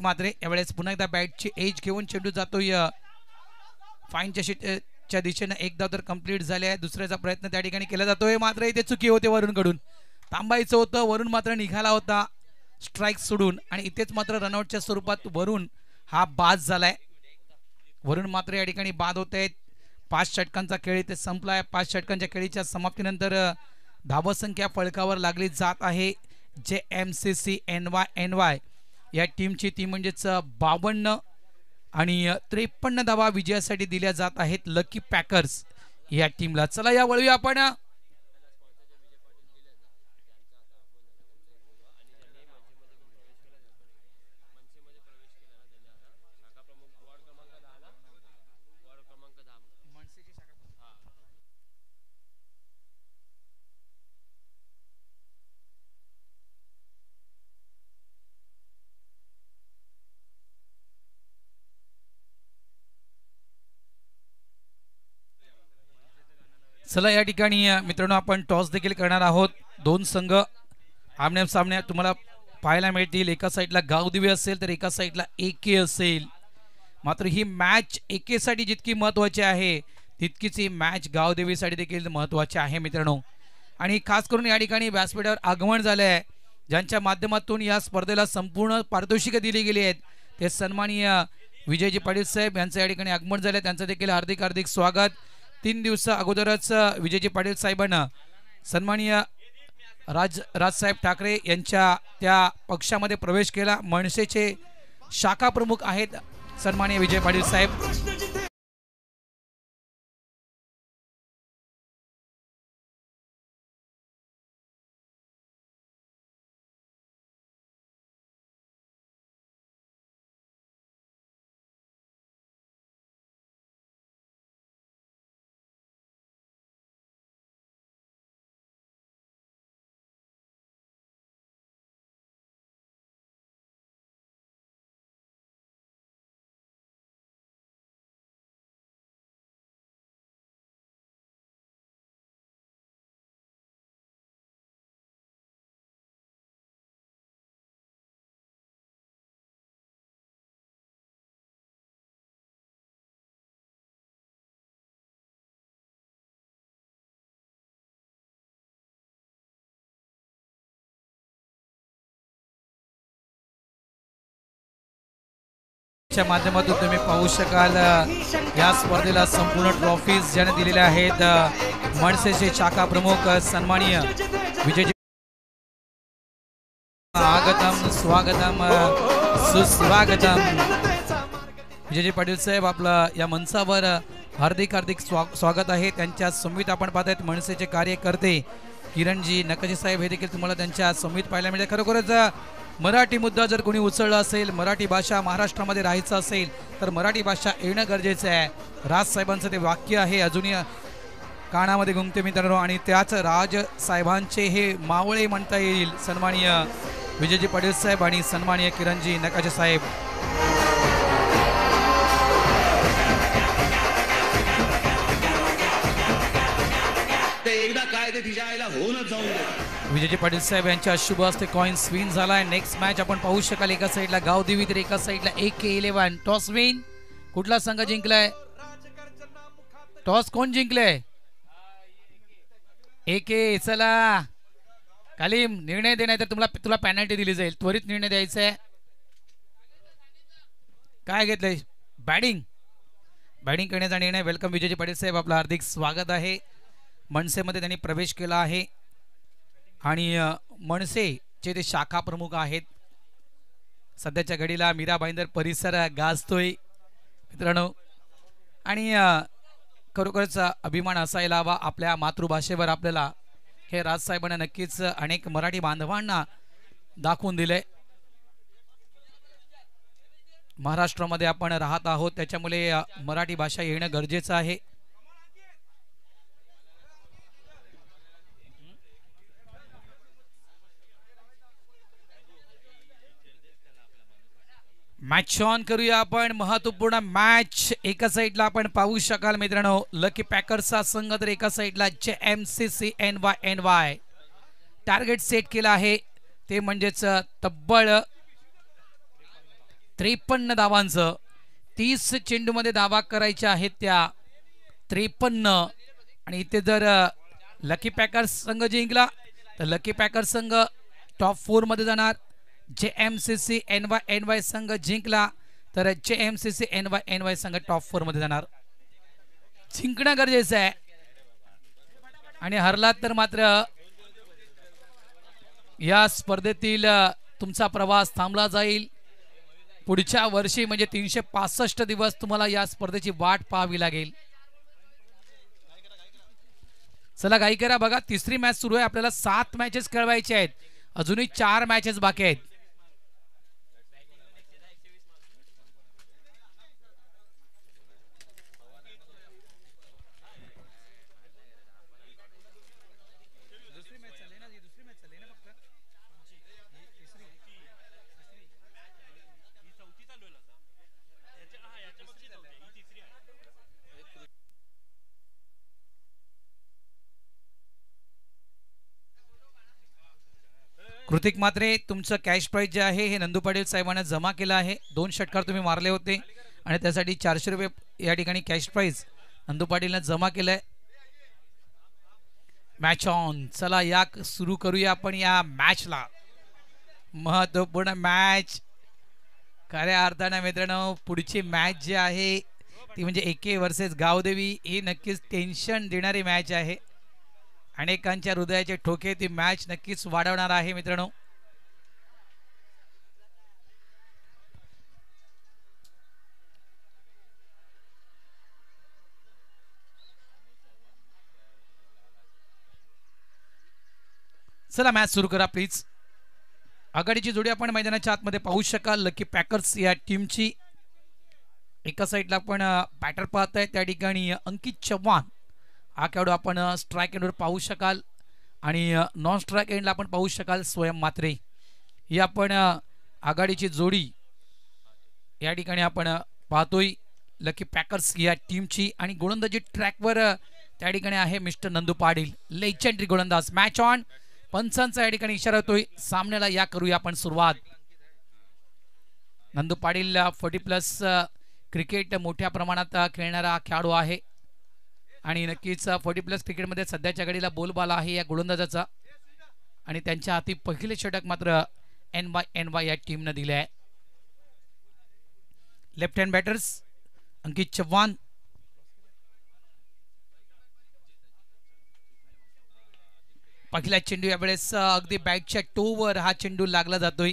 A: मात्रे. यावेळेस पुन्हा एकदा बॅटची एज घेऊन चेंडू जातोय फाईनच्या शीटच्या दिशेने. एक धाव तर कंप्लीट झाले आहे. दुसऱ्याचा प्रयत्न त्या ठिकाणी केला जातोय, मात्र इथे चुकी होते वरुण कडून. थांबायचं होतं, वरुण मात्र निघाला होता स्ट्राईक सोडून आणि इथेच मात्र रनआउटच्या स्वरूपात वरुण हा बाद झालाय. वरुण मात्र या ठिकाणी बाद होत आहेत. 5 षटकांचा खेळ इथे संपलाय. 5 षटकांच्या खेळीच्या समाप्तीनंतर धावसंख्या फलकावर लागली जात आहे JMCC NY या टीमची. ती म्हणजेच 52 आणि 53 धावा विजयासाठी दिल्या जात आहेत लकी पॅकर्स या टीमला. चला, या वळूया आपण चला या ठिकाणी मित्रांनो आपण टॉस देखील करणार आहोत. 2 संघ आमने सामने तुम्हाला पाहायला मिळतील. एका साईडला गावदेवी असेल तर एका साईडला एके असेल. मात्र ही मॅच एके साठी जितकी महत्त्वाची आहे तितकीच ही मॅच गावदेवीसाठी देखील महत्त्वाची आहे मित्रांनो. आणि खास करून या ठिकाणी व्यासपीठावर आगमन झाले आहे ज्यांच्या माध्यमातून या स्पर्धेला संपूर्ण पारितोषिके दिली गेली आहेत ते सन्माननीय विजयजी पाटील साहेब यांचं या ठिकाणी आगमन झाले. त्यांचं देखील हार्दिक हार्दिक स्वागत. 3 दिवस अगोदरच विजयजी पाटील साहेबांना सन्माननीय राजसाहेब ठाकरे यांच्या त्या पक्षामध्ये प्रवेश केला. मनसेचे शाखा प्रमुख आहेत सन्माननीय विजय पाटील साहेब. माध्यमातून तुम्ही पाहू शकाल या स्पर्धेला संपूर्ण ट्रॉफीज ज्याने दिलेल्या आहेत मनसेचे शाखा प्रमुख सन्माननीय विजय आगतम स्वागतम सुस्वागतम. विजयजी पाटील साहेब आपलं या मंचावर हार्दिक हार्दिक स्वागत आहे. त्यांच्या समित आपण पाहतायत मनसेचे कार्यकर्ते किरणजी नकाशे साहेब हे देखील तुम्हाला त्यांच्या समित पाहायला मिळते. खरोखरच मराठी मुद्दा जर कोणी उचलला असेल, मराठी भाषा महाराष्ट्रामध्ये राहायचं असेल तर मराठी भाषा येणं गरजेचं आहे. राज साहेबांचं ते वाक्य आहे अजूनही कानामध्ये घुमते मित्रांनो. आणि त्याच राज साहेबांचे हे मावळे म्हणता येईल सन्माननीय विजयजी पाटील साहेब आणि सन्माननीय किरणजी नकाशे साहेब. विजयजी पाटील साहेब यांच्या शुभ हस्ते कॉइन स्विन झालाय. नेक्स्ट मॅच आपण पाहू शकाल. एका साईडला गावदेवी तर एका साईडला AK11. टॉस विन कुठला संघ जिंकलाय? टॉस कोण जिंकलाय? AK. चला कालीम निर्णय दे, नाही तर तुला पेनल्टी दिली जाईल. त्वरित निर्णय द्यायचा आहे. काय घेतलंय? बॅटिंग करण्याचा निर्णय. वेलकम विजयजी पाटील साहेब, आपलं हार्दिक स्वागत आहे. मनसेमध्ये त्यांनी प्रवेश केला आहे आणि मनसेचे ते शाखा प्रमुख आहेत. सध्याच्या घडीला मीरा भाईंदर परिसर गाजतोय मित्रांनो. आणि खरोखरच अभिमान असायला हवा आपल्या मातृभाषेवर. आपल्याला हे राजसाहेबांना नक्कीच अनेक मराठी बांधवांना दाखवून दिले. महाराष्ट्रामध्ये आपण राहत आहोत त्याच्यामुळे मराठी भाषा येणं गरजेचं आहे. मॅच ऑन करूया आपण. महत्वपूर्ण मॅच. एका साईडला आपण पाहू शकाल मित्रांनो लकी पॅकर्सचा संघ तर एका साईडला JMCC NY टार्गेट सेट केला आहे ते म्हणजेच तब्बल 53 धावांचं. 30 चेंडूमध्ये धावा करायच्या आहेत त्या 53. आणि इथे जर लकी पॅकर्स संघ जिंकला तर लकी पॅकर्स संघ टॉप 4 मध्ये जाणार. JMCC NY संघ जिंकला तर JMCC NY संघ टॉप 4 मध्ये जाणार. जिंकणं गरजेचं आहे आणि हरलात तर मात्र या स्पर्धेतील तुमचा प्रवास थांबला जाईल. पुढच्या वर्षी म्हणजे 365 दिवस तुम्हाला या स्पर्धेची वाट पाहावी लागेल. चला घाई करा. बघा तिसरी मॅच सुरू आहे. आपल्याला 7 मॅचेस खेळवायचे आहेत. अजूनही 4 मॅचेस बाकी आहेत. कृतिक मात्रे तुमचं कॅश प्राइज जे आहे हे नंदू पाटील साहेबांना जमा केलं आहे. 2 षटकार तुम्ही मारले होते आणि त्यासाठी 400 रुपये या ठिकाणी कॅश प्राइज नंदू पाटीलने जमा केलंय. Match on. चला या सुरू करूया आपण या मॅचला. महत्वपूर्ण मॅच खऱ्या अर्थाने मित्रांनो. पुढची मॅच जी आहे ती म्हणजे AK वर्सेस गावदेवी. ही नक्कीच टेन्शन देणारी मॅच आहे. अनेकांच्या हृदयाचे ठोके ती मॅच नक्कीच वाढवणार आहे मित्रांनो. चला मॅच सुरू करा प्लीज. आघाडीची जोडी आपण मैदानाच्या आतमध्ये पाहू शकाल. लकी पॅकर्स या टीमची एका साईडला आपण बॅटर पाहताय त्या ठिकाणी अंकित चव्हाण हा खेळाडू आपण स्ट्राईक एंडवर पाहू शकाल आणि नॉन स्ट्राईक एंडला आपण पाहू शकाल स्वयं मात्रे. ही आपण आघाडीची जोडी या ठिकाणी आपण पाहतोय लकी पॅकर्स या टीमची. आणि गोलंदाजी ट्रॅकवर त्या ठिकाणी आहे मिस्टर नंदू पाटील, लेजेंडरी गोलंदाज. Match on. पंचांचा या ठिकाणी इशारा होतोय. सामन्याला या करूया आपण सुरुवात. नंदू पाटील 40+ क्रिकेट मोठ्या प्रमाणात खेळणारा खेळाडू आहे आणि नक्कीच 40+ क्रिकेटमध्ये सध्याच्या घडीला बोलबाला आहे या गोलंदाजाचा. आणि त्यांच्या हाती पहिले षटक मात्र NY या टीमने दिले आहे. लेफ्ट हँड बॅटर्स अंकित चव्हाण, पहिला चेंडू यावेळेस अगदी बॅटच्या टोवर हा चेंडू लागला जातोय.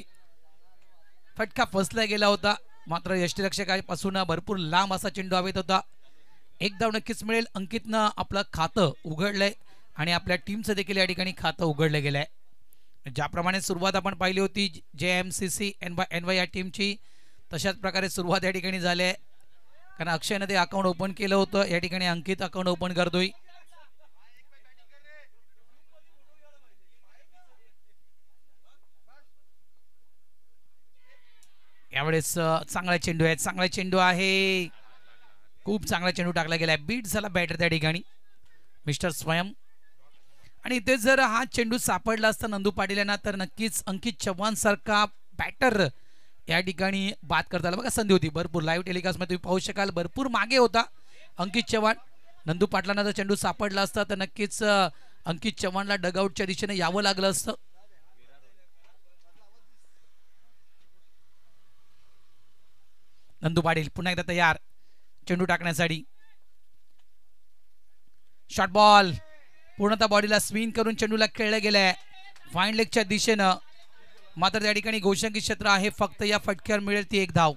A: फटका फसला गेला होता, मात्र यष्टीरक्षकापासून भरपूर लांब असा चेंडू हवेत होता. एक धाव नक्कीच मिळेल. अंकितनं आपलं खातं उघडलंय आणि आपल्या टीमचं देखील या ठिकाणी खातं उघडलं गेलंय. ज्याप्रमाणे सुरुवात आपण पाहिली होती JMCC NY या टीमची, तशाच प्रकारे सुरुवात या ठिकाणी झाली आहे. कारण अक्षयनं ते अकाउंट ओपन केलं होतं, या ठिकाणी अंकित अकाउंट ओपन करतोय. यावेळेस चांगला चेंडू आहे, चांगला चेंडू आहे, खूप चांगला चेंडू टाकला गेलाय. बीट झाला बॅटर त्या ठिकाणी मिस्टर स्वयं. आणि इथे जर हा चेंडू सापडला असता नंदू पाटील यांना, तर नक्कीच अंकित चव्हाण सारखा बॅटर या ठिकाणी बाद करता आला. बघा संधी होती भरपूर, लाईव्ह टेलिकास्ट मध्ये तुम्ही पाहू शकाल, भरपूर मागे होता अंकित चव्हाण. नंदू पाटलांना जर चेंडू सापडला असता तर नक्कीच अंकित चव्हाणला डगआउटच्या दिशेने यावं लागलं असतं. नंदू पाटील पुन्हा एकदा तयार चेंडू टाकण्यासाठी. शॉर्ट बॉल पूर्णतः बॉडीला स्विंग करून चेंडूला खेळलं गेलंय फाईन लेगच्या दिशेनं. मात्र त्या ठिकाणी गोषंकी क्षेत्र आहे, फक्त या फटक्यावर मिळेल ती एक धाव.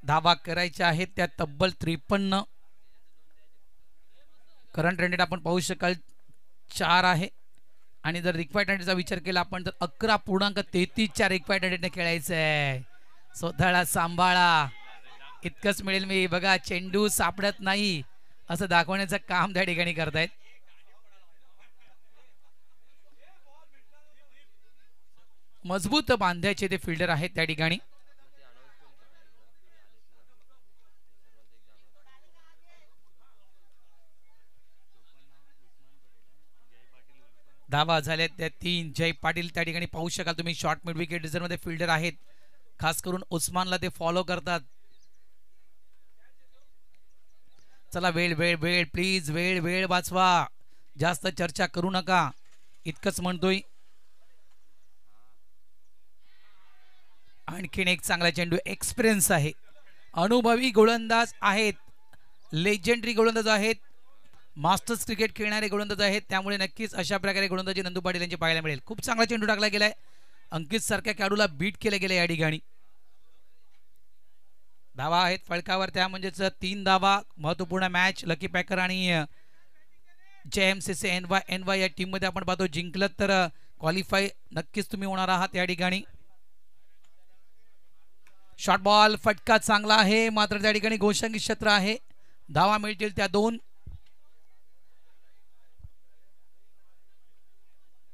A: धावा करायच्या आहेत त्या तब्बल 53. करंट रन रेट आपण पाहू शकाल 4 आहे. आणि जर रिक्वायर्ड रन रेटचा विचार केला आपण तर 11.33च्या रिक्वायर्ड रन रेटने खेळायचं आहे. स्वतःला सांभाळा इतकंच मिळेल. मी बघा चेंडू सापडत नाही असं दाखवण्याचं काम त्या ठिकाणी करतायत. मजबूत बांधायचे ते फिल्डर आहेत त्या ठिकाणी. धावा झाल्यात त्या 3. जय पाटील त्या ठिकाणी पाहू शकाल तुम्ही, शॉर्ट मिड विकेट रिझर्व मध्ये फिल्डर आहेत. खास करून उस्मानला ते फॉलो करतात. चला वेळ वेळ वेळ प्लीज, वेळ वेळ वाचवा, जास्त चर्चा करू नका इतकंच म्हणतोय. आणखीन एक चांगला चेंडू, एक्सपिरियन्स आहे, अनुभवी गोलंदाज आहेत, लेजेंडरी गोलंदाज आहेत, मास्टर्स क्रिकेट खेळणारे गोलंदाज आहेत. त्यामुळे नक्कीच अशा प्रकारे गोलंदाजी नंदू पाटील यांची पाहायला मिळेल. खूप चांगला चेंडू टाकला गेलाय, अंकित सारख्या खेळाडूला बीट केले गेले या ठिकाणी. धावा आहेत फळकावर, त्या म्हणजेच 3 धावा. महत्वपूर्ण मॅच लकी पॅकर आणि JMCC NY या टीम मध्ये आपण पाहतो. जिंकलं तर क्वालिफाय नक्कीच तुम्ही होणार आहात या ठिकाणी. शॉर्ट बॉल, फटका चांगला आहे, मात्र त्या ठिकाणी गोषंकी क्षेत्र आहे. धावा मिळतील त्या 2.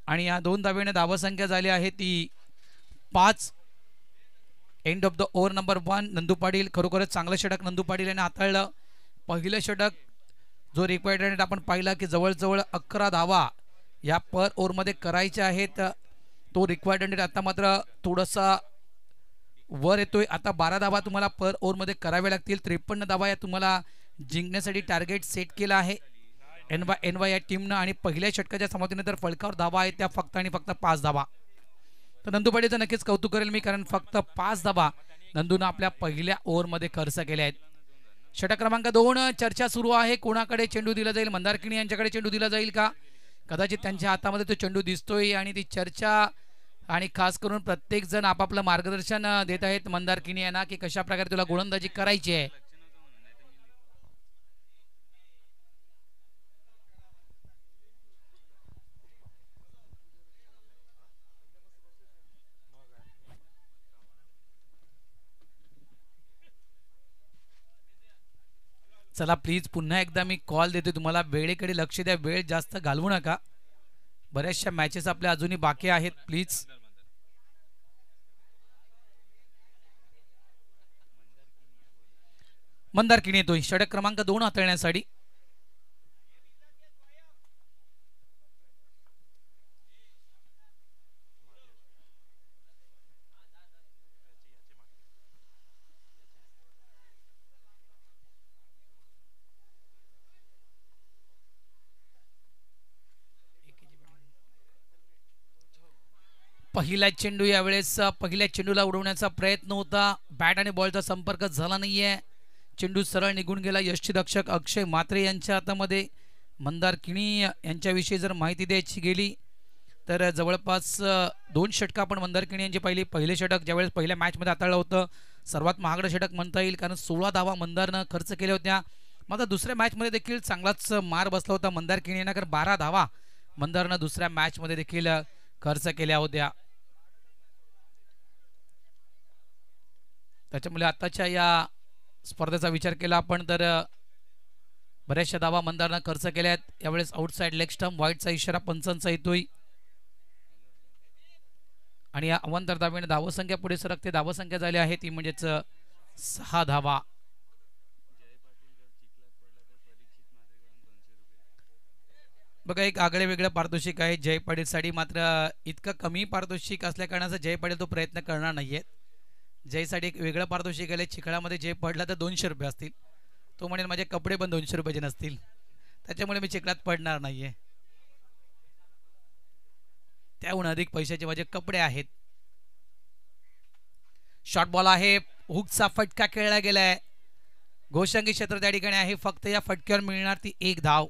A: आणि या 2 धावेने धावसंख्या झाली आहे ती 5. End of the over number 1. Nandu Patil खरोखरच चांगलं षटक नंदू पाटील यांनी हाताळलं. पहिलं षटक जो रिक्वायर्ड रेट आपण पाहिला की जवळजवळ 11 धावा या पर ओव्हरमध्ये करायच्या आहेत. तो रिक्वायर्ड रेट आता मात्र थोडासा वर येतोय. आता 12 धावा तुम्हाला पर ओव्हरमध्ये कराव्या लागतील. 53 धावा या तुम्हाला जिंकण्यासाठी टार्गेट सेट केला आहे NY या टीमनं. आणि पहिल्या षटकाच्या समाप्तीनंतर तर फलकावर धावा आहेत त्या फक्त आणि फक्त 5 धावा. तर नंदू पाटीलचं नक्कीच कौतुक करेल मी, कारण फक्त 5 धावा नंदूनं आपल्या पहिल्या ओव्हरमध्ये खर्च केल्या आहेत. षटक क्रमांक 2 चर्चा सुरू आहे, कोणाकडे चेंडू दिला जाईल. मंदारकिणी यांच्याकडे चेंडू दिला जाईल का? कदाचित त्यांच्या हातामध्ये तो चेंडू दिसतोय आणि ती चर्चा आणि खास करून प्रत्येक जण आपापलं मार्गदर्शन देत आहेत मंदारकिणी यांना की कशा प्रकारे तुला गोलंदाजी करायची आहे. चला प्लीज पुन्हा एकदा मी कॉल देतो तुम्हाला, वेळेकडे लक्ष द्या, वेळ जास्त घालवू नका. बऱ्याचशा मॅचेस आपल्या अजूनही बाकी आहेत. प्लीज मंदारकिणी येतोय षटक क्रमांक 2 हाताळण्यासाठी. पहिला चेंडू यावेळेस पहिल्या चेंडूला उडवण्याचा प्रयत्न होता, बॅट आणि बॉलचा संपर्क झाला नाहीये. चेंडू सरळ निघून गेला. यष्टीरक्षक अक्षय म्हात्रे यांच्या हातामध्ये. मंदार किणी यांच्याविषयी जर माहिती द्यायची गेली तर जवळपास 2 षटकं आपण मंदार किणी यांची पहिले षटक ज्यावेळेस पहिल्या मॅचमध्ये हाताळलं होतं, सर्वात महागडं षटक म्हणता येईल, कारण 16 धावा मंदारनं खर्च केल्या होत्या. मात्र दुसऱ्या मॅचमध्ये देखील चांगलाच मार बसला होता मंदार किणी यांना, कारण 12 धावा मंदारनं दुसऱ्या मॅचमध्ये देखील खर्च केल्या होत्या. त्याच्यामुळे आताच्या या स्पर्धेचा विचार केला आपण तर बऱ्याचशा धावा मंदारनं खर्च केल्या आहेत. यावेळेस आउटसाइड लेग स्टंप, व्हाईटचा इशारा पंचांचा येतोय आणि या अवांतर धावेने धावसंख्या पुढे सरकते. धावसंख्या झाली आहे ती म्हणजेच 6 धावा. बघा, एक आगळे वेगळं पारितोषिक आहे जय पाटीलसाठी. मात्र इतकं कमी पारितोषिक असल्या कारणाचा जय पाटील तो प्रयत्न करणार नाहीये. जयसाठी एक वेगळं पारितोषिक आले. चिखळामध्ये जय पडला तर 200 रुपये असतील. तो म्हणेल माझे कपडे पण 200 रुपयाचे नसतील, त्याच्यामुळे मी चिखलात पडणार नाहीये. त्याहून अधिक पैशाचे माझे कपडे आहेत. शॉर्ट बॉल आहे, हुकचा फटका खेळला गेलाय. घोषंगी क्षेत्र त्या ठिकाणी आहे. फक्त या फटक्यावर मिळणार ती 1 धाव.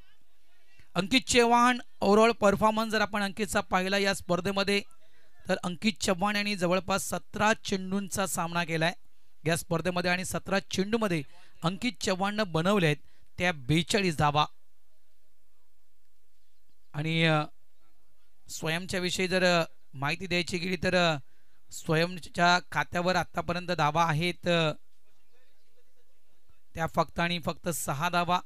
A: अंकित चव्हाण ओव्हरऑल परफॉर्मन्स जर आपण अंकितचा पाहिला या स्पर्धेमध्ये तर अंकित चव्हाण यांनी जवळपास 17 चेंडूंचा सामना केलाय या स्पर्धेमध्ये आणि 17 चेंडूमध्ये अंकित चव्हाणनं बनवलेत त्या 42 धावा. आणि स्वयंच्या विषयी जर माहिती द्यायची गेली तर स्वयंच्या खात्यावर आतापर्यंत धावा आहेत त्या फक्त आणि फक्त 6 धावा.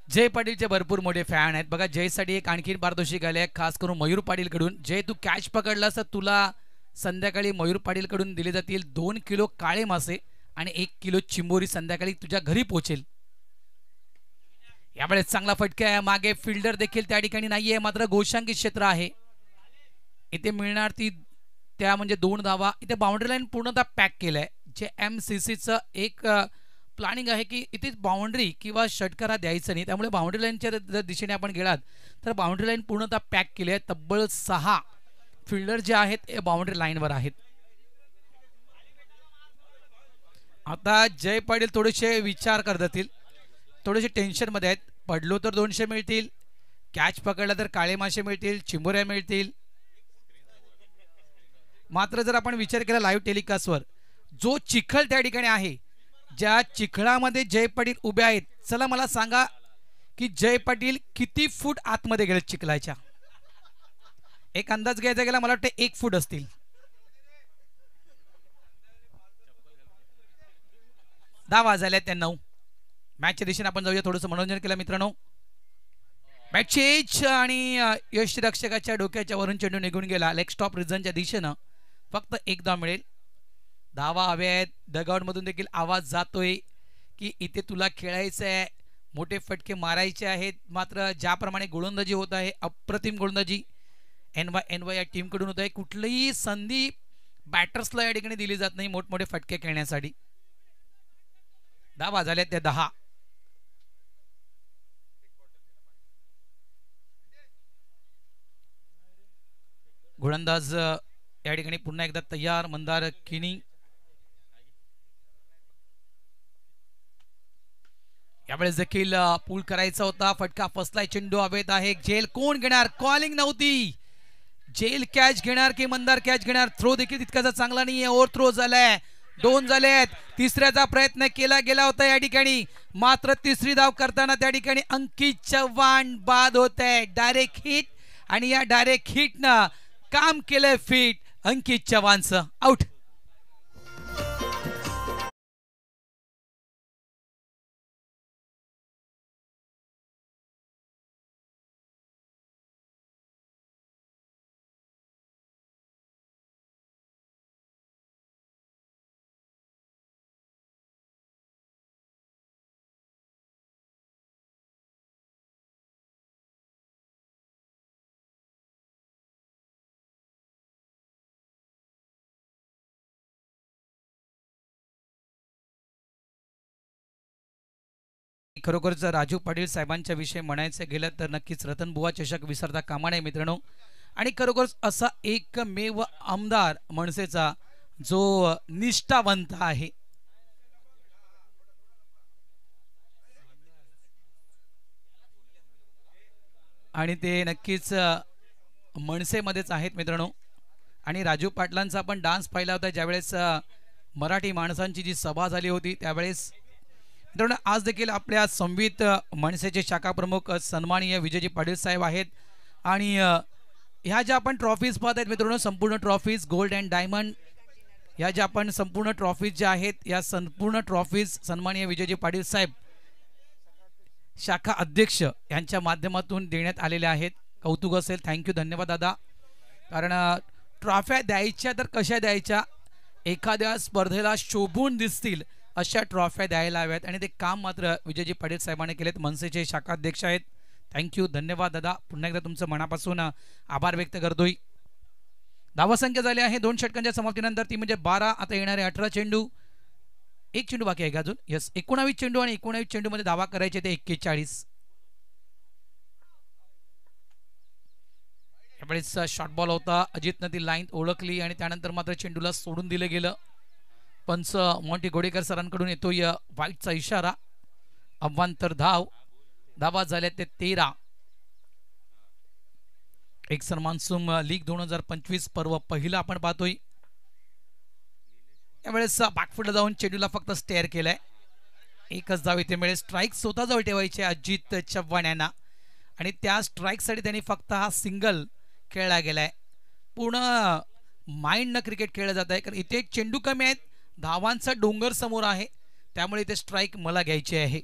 A: जय पाटीलचे भरपूर मोठे फॅन आहेत. बघा, जयसाठी एक आणखीन पारितोषिक आले आहे, खास करून मयूर पाटील कडून. जय, तू कॅच पकडलास तर तुला संध्याकाळी मयूर पाटील कडून दिले जातील 2 किलो काळे मासे आणि 1 किलो चिंबोरी संध्याकाळी तुझ्या घरी पोहोचेल. यावेळेस चांगला फटका आहे. मागे फिल्डर देखील त्या ठिकाणी नाहीये, मात्र गोशांकी क्षेत्र आहे. इथे मिळणार ती त्या म्हणजे 2 धावा. इथे बाउंड्री लाईन पूर्णतः पॅक केलंय. जे MCCचं एक प्लॅनिंग आहे की इथेच बाउंड्री किंवा षटकारा द्यायचं नाही, त्यामुळे बाउंड्री लाईनच्या जर दिशेने आपण गेलात तर बाउंड्री लाईन पूर्णतः पॅक केली आहे. तब्बल 6 फिल्डर जे आहेत हे बाउंड्री लाईनवर आहेत. आता जय पाटील थोडेसे विचार करतील, थोडेसे टेन्शनमध्ये आहेत. पडलो तर 200 मिळतील, कॅच पकडला तर काळे मासे मिळतील, चिंबोऱ्या मिळतील. मात्र जर आपण विचार केला लाईव्ह टेलिकास्टवर जो चिखल त्या ठिकाणी आहे, ज्या चिखळामध्ये जय पाटील उभे आहेत, चला मला सांगा की जय पाटील किती फूट आतमध्ये गेले चिखलाच्या? एक अंदाज घ्यायचा गेला, मला वाटतं 1 फूट असतील. धावा झाल्या त्या 9. मॅचच्या दिशेने आपण जाऊया, थोडंसं मनोरंजन केलं मित्रांनो. मॅचची एज आणि यष्टीरक्षकाच्या डोक्याच्या वरून चेंडू निघून गेला. लेग स्टॉप रिझनच्या दिशेनं फक्त 1 धाव मिळेल. धावा हव्या आहेत. डगआउट मधून देखील आवाज जातोय की इथे तुला खेळायचं आहे, मोठे फटके मारायचे आहेत. मात्र ज्याप्रमाणे गोलंदाजी होत आहे, अप्रतिम गोलंदाजी NY या टीम कडून होत आहे. कुठलीही संधी बॅटर्सला या ठिकाणी दिली जात नाही मोठमोठे फटके खेळण्यासाठी. धावा झाल्या त्या 10. गोलंदाज या ठिकाणी पुन्हा एकदा तयार. मंदार किणी यावेळेस देखील पूल करायचा होता. फटका फसलाय, चेंडू हवेत आहे. जेल कोण घेणार? कॉलिंग नव्हती. जेल कॅच घेणार की मंदार कॅच घेणार? थ्रो देखील तितकाचा चांगला नाहीये. ओव्हर थ्रो झालाय. 2 झाले आहेत. तिसऱ्याचा प्रयत्न केला गेला होता या ठिकाणी, मात्र तिसरी धाव करताना त्या ठिकाणी अंकित चव्हाण बाद होत आहे. डायरेक्ट हिट आणि या डायरेक्ट हिटनं काम केलंय फिट अंकित चव्हाणचं. आउट. खरोखरच राजू पाटील साहेबांच्या विषयी म्हणायचं गेलं तर नक्कीच रतनबुवा चषक विसरता कामा नये मित्रांनो. आणि खरोखरच असा एकमेव आमदार मनसेचा जो निष्ठावंत आहे. आणि ते नक्कीच मनसेमध्येच आहेत मित्रांनो. आणि राजू पाटलांचा आपण डान्स पाहिला होता ज्यावेळेस मराठी माणसांची जी सभा झाली होती त्यावेळेस मित्रांनो. आज देखील आपल्या संवित मनसेचे शाखा प्रमुख सन्माननीय विजयजी पाटील साहेब आहेत. आणि ह्या ज्या आपण ट्रॉफीज पाहत आहेत मित्रांनो, संपूर्ण ट्रॉफीज गोल्ड अँड डायमंड, या ज्या आपण संपूर्ण ट्रॉफीज ज्या आहेत या संपूर्ण ट्रॉफीज सन्माननीय विजयजी पाटील साहेब शाखा अध्यक्ष यांच्या माध्यमातून देण्यात आलेल्या आहेत. कौतुक असेल, थँक्यू, धन्यवाद दादा. कारण ट्रॉफ्या द्यायच्या तर कशा द्यायच्या, एखाद्या स्पर्धेला शोभून दिसतील अशा ट्रॉफ्या द्यायला हव्यात आणि ते काम मात्र विजयजी पाटील साहेबांनी केलेत. मनसेचे शाखा अध्यक्ष आहेत. थँक्यू, धन्यवाद दादा. पुन्हा एकदा तुमचं मनापासून आभार व्यक्त करतोय. धावसंख्या झाली आहे 2 षटकांच्या समाप्तीनंतर ती म्हणजे 12. आता येणारे 18 चेंडू, एक चेंडू बाकी आहे का अजून? यस, 19 चेंडू आणि 19 चेंडू मध्ये धावा करायचे ते 41. यावेळेस शॉर्ट बॉल होता, अजितनं ती लाईन ओळखली आणि त्यानंतर मात्र चेंडूला सोडून दिलं गेलं. पंच मोंटी गोडेकर सरांकडून येतोय व्हाईटचा इशारा. अवांतर धावा झाल्या ते 13. एक्सन मान्सून लीग 2025 पर्व पहिला आपण पाहतोय. यावेळेस बॅकफुटला जाऊन चेंडूला फक्त स्टेअर केलाय. एकच धाव इथे मिळेल. स्ट्राईक स्वतःजवळ ठेवायचे अजित चव्हाण यांना आणि त्या स्ट्राईकसाठी त्यांनी फक्त हा सिंगल खेळला गेलाय. पूर्ण माइंड न क्रिकेट खेळलं जात आहे कारण इथे चेंडू कमी आहेत, धावांचा डोंगर समोर आहे, त्यामुळे इथे स्ट्राईक मला घ्यायची आहे.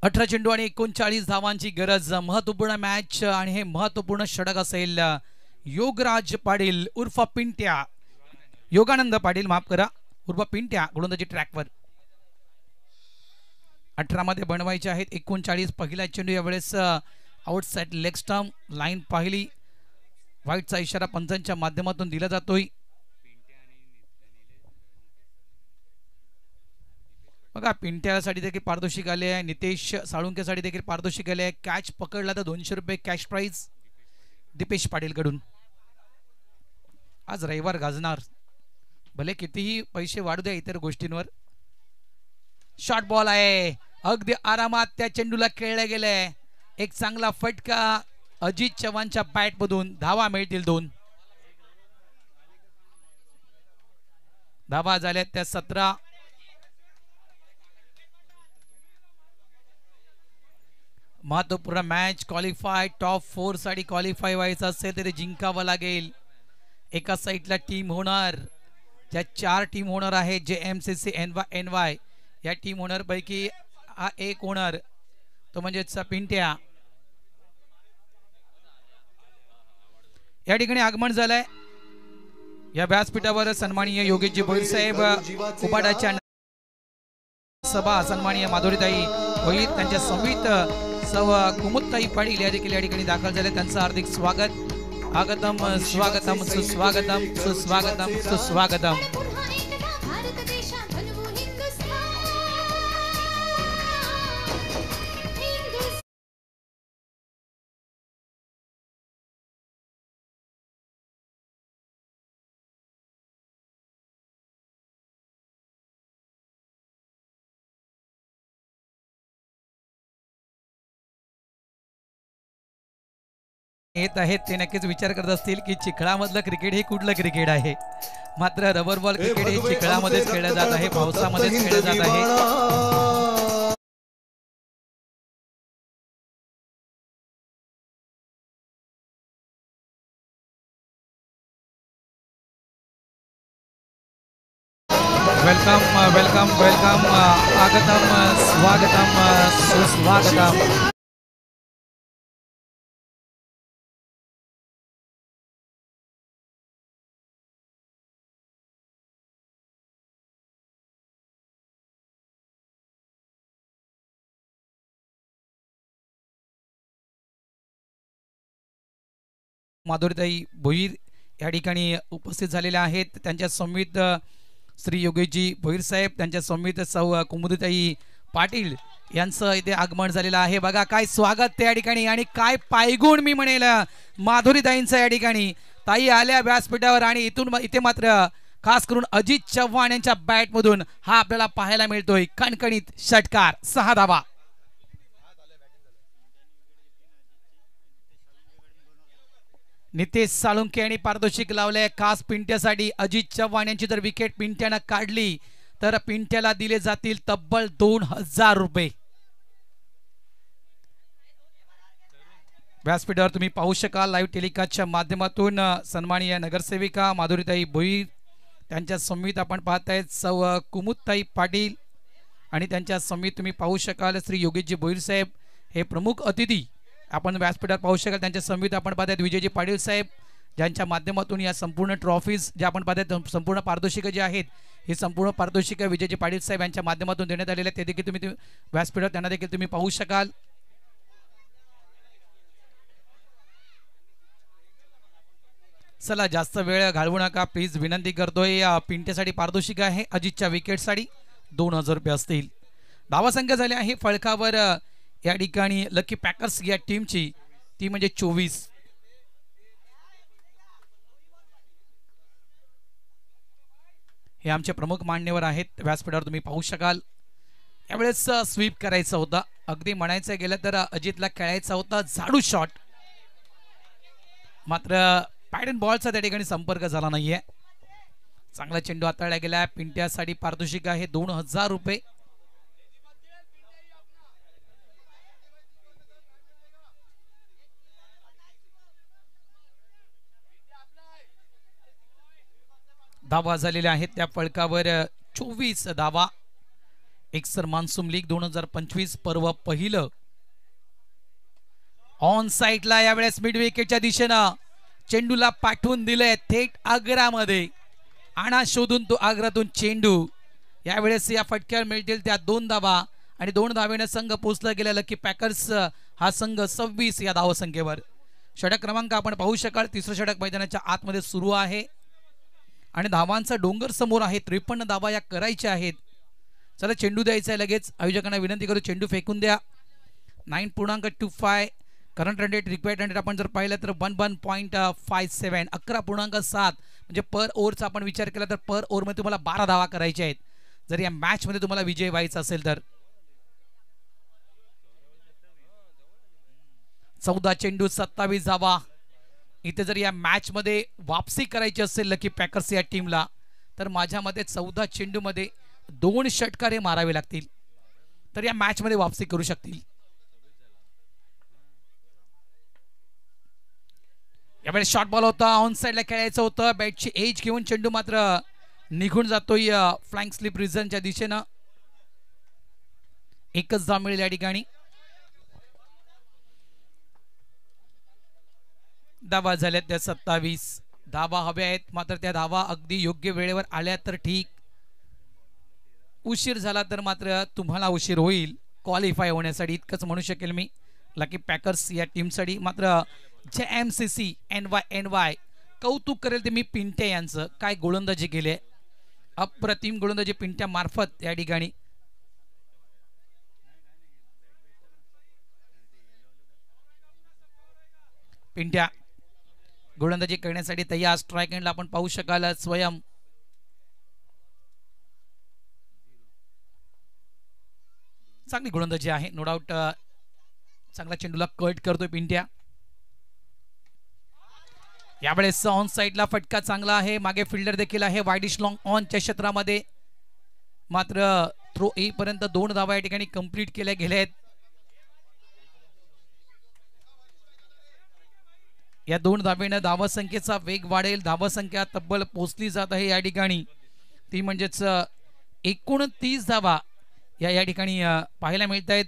A: अठरा चेंडू आणि 39 धावांची गरज. महत्वपूर्ण मॅच आणि हे महत्वपूर्ण षटक असेल. योगराज पाटील उर्फ पिंट्या, योगानंद पाटील माफ करा, उर्फ पिंट्या गोलंदाजी ट्रॅकवर. 18 मध्ये बनवायचे आहेत 39. पहिला चेंडू यावेळेस आउटसाइड लेग स्टंप, लाईन पाहिली, व्हाईटचा इशारा पंचांच्या माध्यमातून दिला जातोय. बघा पिंट्यासाठी देखील पारितोषिक आले आहे, नितेश साळुंकेसाठी देखील पारितोषिक आले आहे. कॅच पकडला तर 200 रुपये कॅश प्राइज दीपेश पाटील कडून. आज रविवार गाजणार, भले कितीही पैसे वाढू द्या इतर गोष्टींवर. शॉर्ट बॉल आहे, अगदी आरामात त्या चेंडूला खेळला गेलाय. एक चांगला फटका अजित चव्हाणच्या बॅट मधून. धावा मिळतील 2. धावा झाल्यात त्या 17. महत्वपूर्ण मॅच, क्वालिफाय टॉप 4 साठी क्वालिफाय व्हायचं असेल तरी जिंकावं लागेल. एका साईडला टीम होणार, ज्या 4 टीम होणार आहेत, जे MCC NY या टीम होणार पैकी हा एक होणार, तो म्हणजे पिंट्या. या ठिकाणी आगमन झालंय या व्यासपीठावर सन्माननीय योगेशजी भोईर साहेब, उपाटाच्या सभा सन्माननीय माधुरीताई भोईर, त्यांच्या संवित सव कुमुदताई पाटील या देखील या ठिकाणी दाखल झाले. त्यांचं हार्दिक स्वागत. आगतम स्वागतम सुस्वागतम सुस्वागतम सुस्वागतम. येत आहेत ते नक्कीच विचार करत असतील की चिखळामधलं क्रिकेट हे कुठलं क्रिकेट आहे. मात्र रबर बॉल क्रिकेट हे चिखळामध्येच खेळलं जात आहे, पावसामध्येच खेळलं जात आहे. वेलकम वेलकम वेलकम, आगतम स्वागतम सुस्वागतम. माधुरीताई भोईर या ठिकाणी उपस्थित झालेल्या आहेत. त्यांच्या समित श्री योगेशजी भोईर साहेब, त्यांच्या समित सौ कुमुदताई पाटील यांचं इथे आगमन झालेलं आहे. बघा काय स्वागत त्या ठिकाणी आणि काय पायगुण मी म्हणेल माधुरीताईंचं या ठिकाणी. ताई आल्या व्यासपीठावर आणि इथे मात्र खास करून अजित चव्हाण यांच्या बॅटमधून हा आपल्याला पाहायला मिळतोय कणकणीत षटकार, 6 धावा. नितेश साळुंखे यांनी पारितोषिक लावले खास पिंट्यासाठी. अजित चव्हाण यांची जर विकेट पिंट्यानं काढली तर पिंट्याला दिले जातील तब्बल 2000 रुपये. व्यासपीठावर तुम्ही पाहू शकाल लाईव्ह टेलिकास्टच्या माध्यमातून सन्माननीय नगरसेविका माधुरीताई भोईर, त्यांच्या समित आपण पाहतायत सौ कुमुदताई पाटील आणि त्यांच्या समित तुम्ही पाहू शकाल श्री योगेशजी भोईर साहेब हे प्रमुख अतिथी आपण व्यासपीठात पाहू शकाल. त्यांच्या समित आपण पाहतायत विजयजी पाटील साहेब, ज्यांच्या माध्यमातून या संपूर्ण ट्रॉफीज जे आपण पाहतायत, संपूर्ण पारितोषिकं जी आहेत ही संपूर्ण पारितोषिकं विजयजी पाटील साहेब यांच्या माध्यमातून देण्यात आलेले आहेत. ते देखील तुम्ही व्यासपीठावर त्यांना देखील तुम्ही पाहू शकाल. चला जास्त वेळ घालवू नका प्लीज, विनंती करतोय. पिंट्यासाठी पारितोषिक आहे, अजितच्या विकेटसाठी 2000 रुपये असतील. धावासंख्या झाली आहे फळकावर या ठिकाणी लकी पॅकर्स या टीमची, ती म्हणजे 24. हे आमचे प्रमुख मान्यवर आहेत व्यासपीठावर तुम्ही पाहू शकाल. यावेळेस स्वीप करायचा होता, अगदी म्हणायचं गेलं तर अजितला खेळायचा होता झाडू शॉट, मात्र पॅड अँड बॉलचा त्या ठिकाणी संपर्क झाला नाहीये. चांगला चेंडू हाताळला गेला. पिंट्यासाठी पारितोषिक आहे 2000 रुपये. धावा झालेल्या आहेत त्या फळकावर 24 धावा. एक्सर मान्सून लीग 2025 पर्व पहिलं. ऑन साइडला यावेळेस मिड विकेटच्या दिशेनं चेंडूला पाठवून दिले थेट आग्रामध्ये. आणा शोधून तो आग्रातून चेंडू. यावेळेस या फटक्यावर मिळतील त्या 2 धावा आणि 2 धावेने संघ पोहोचला गेला लकी पॅकर्स हा संघ 26 या धावसंख्येवर. षटक क्रमांक आपण पाहू शकाल. तिसरं षटक मैदानाच्या आतमध्ये सुरू आहे आणि धावांचा डोंगर समोर आहे. 53 धावा या करायच्या आहेत. चला चेंडू द्यायचा आहे लगेच. आयोजकांना विनंती करू चेंडू फेकून द्या. 9.25 current run rate, required run rate आपण जर पाहिलं तर 11.57, 11.7 म्हणजे पर ओव्हरचा आपण विचार केला तर पर ओव्हरमध्ये तुम्हाला 12 धावा करायच्या आहेत जर या मॅच मध्ये तुम्हाला विजय व्हायचा असेल तर. 14 चेंडू 27 धावा. इथे जर या मॅच मध्ये वापसी करायची असेल लकी पॅकर्स या टीमला तर माझ्या मते 14 चेंडू मध्ये 2 षटकारे मारावे लागतील तर या मॅच मध्ये वापसी करू शकतील. यावेळेस शॉर्ट बॉल होता, ऑन साइडला खेळायचं होतं. बॅटची एज घेऊन चेंडू मात्र निघून जातोय फ्लँक स्लिप रिझनच्या दिशेनं. एकच धाव मिळेल या ठिकाणी. धावा झाल्यात त्या 27. धावा हव्या आहेत मात्र त्या धावा अगदी योग्य वेळेवर आल्या तर ठीक, उशीर झाला तर मात्र तुम्हाला उशीर होईल क्वालिफाय होण्यासाठी, इतकंच म्हणू शकेल मी लकी पॅकर्स या टीमसाठी. मात्र JMCC NY कौतुक करेल ते मी पिंट्या यांचं. काय गोलंदाजी केली, अप्रतिम गोलंदाजी पिंट्या मार्फत या ठिकाणी. पिंट्या गोलंदाजी करण्यासाठी तयार. स्ट्राइक एंडला आपण पाहू शकाल स्वयं चांगली गोलंदाजी आहे नो डाऊट. चांगला चेंडूला कट करतोय पिंट्या. यावेळेस ऑन साइडला फटका चांगला आहे, मागे फिल्डर देखील आहे वाईडिश लॉंग ऑनच्या क्षेत्रामध्ये, मात्र थ्रो येईपर्यंत 2 धावा या ठिकाणी कंप्लीट केल्या गेल्या आहेत. या 2 धावेनं धावसंख्येचा वेग वाढेल, धावसंख्या तब्बल पोहोचली जात आहे या ठिकाणी, ती म्हणजेच 29 धावा या ठिकाणी पाहायला मिळत आहेत.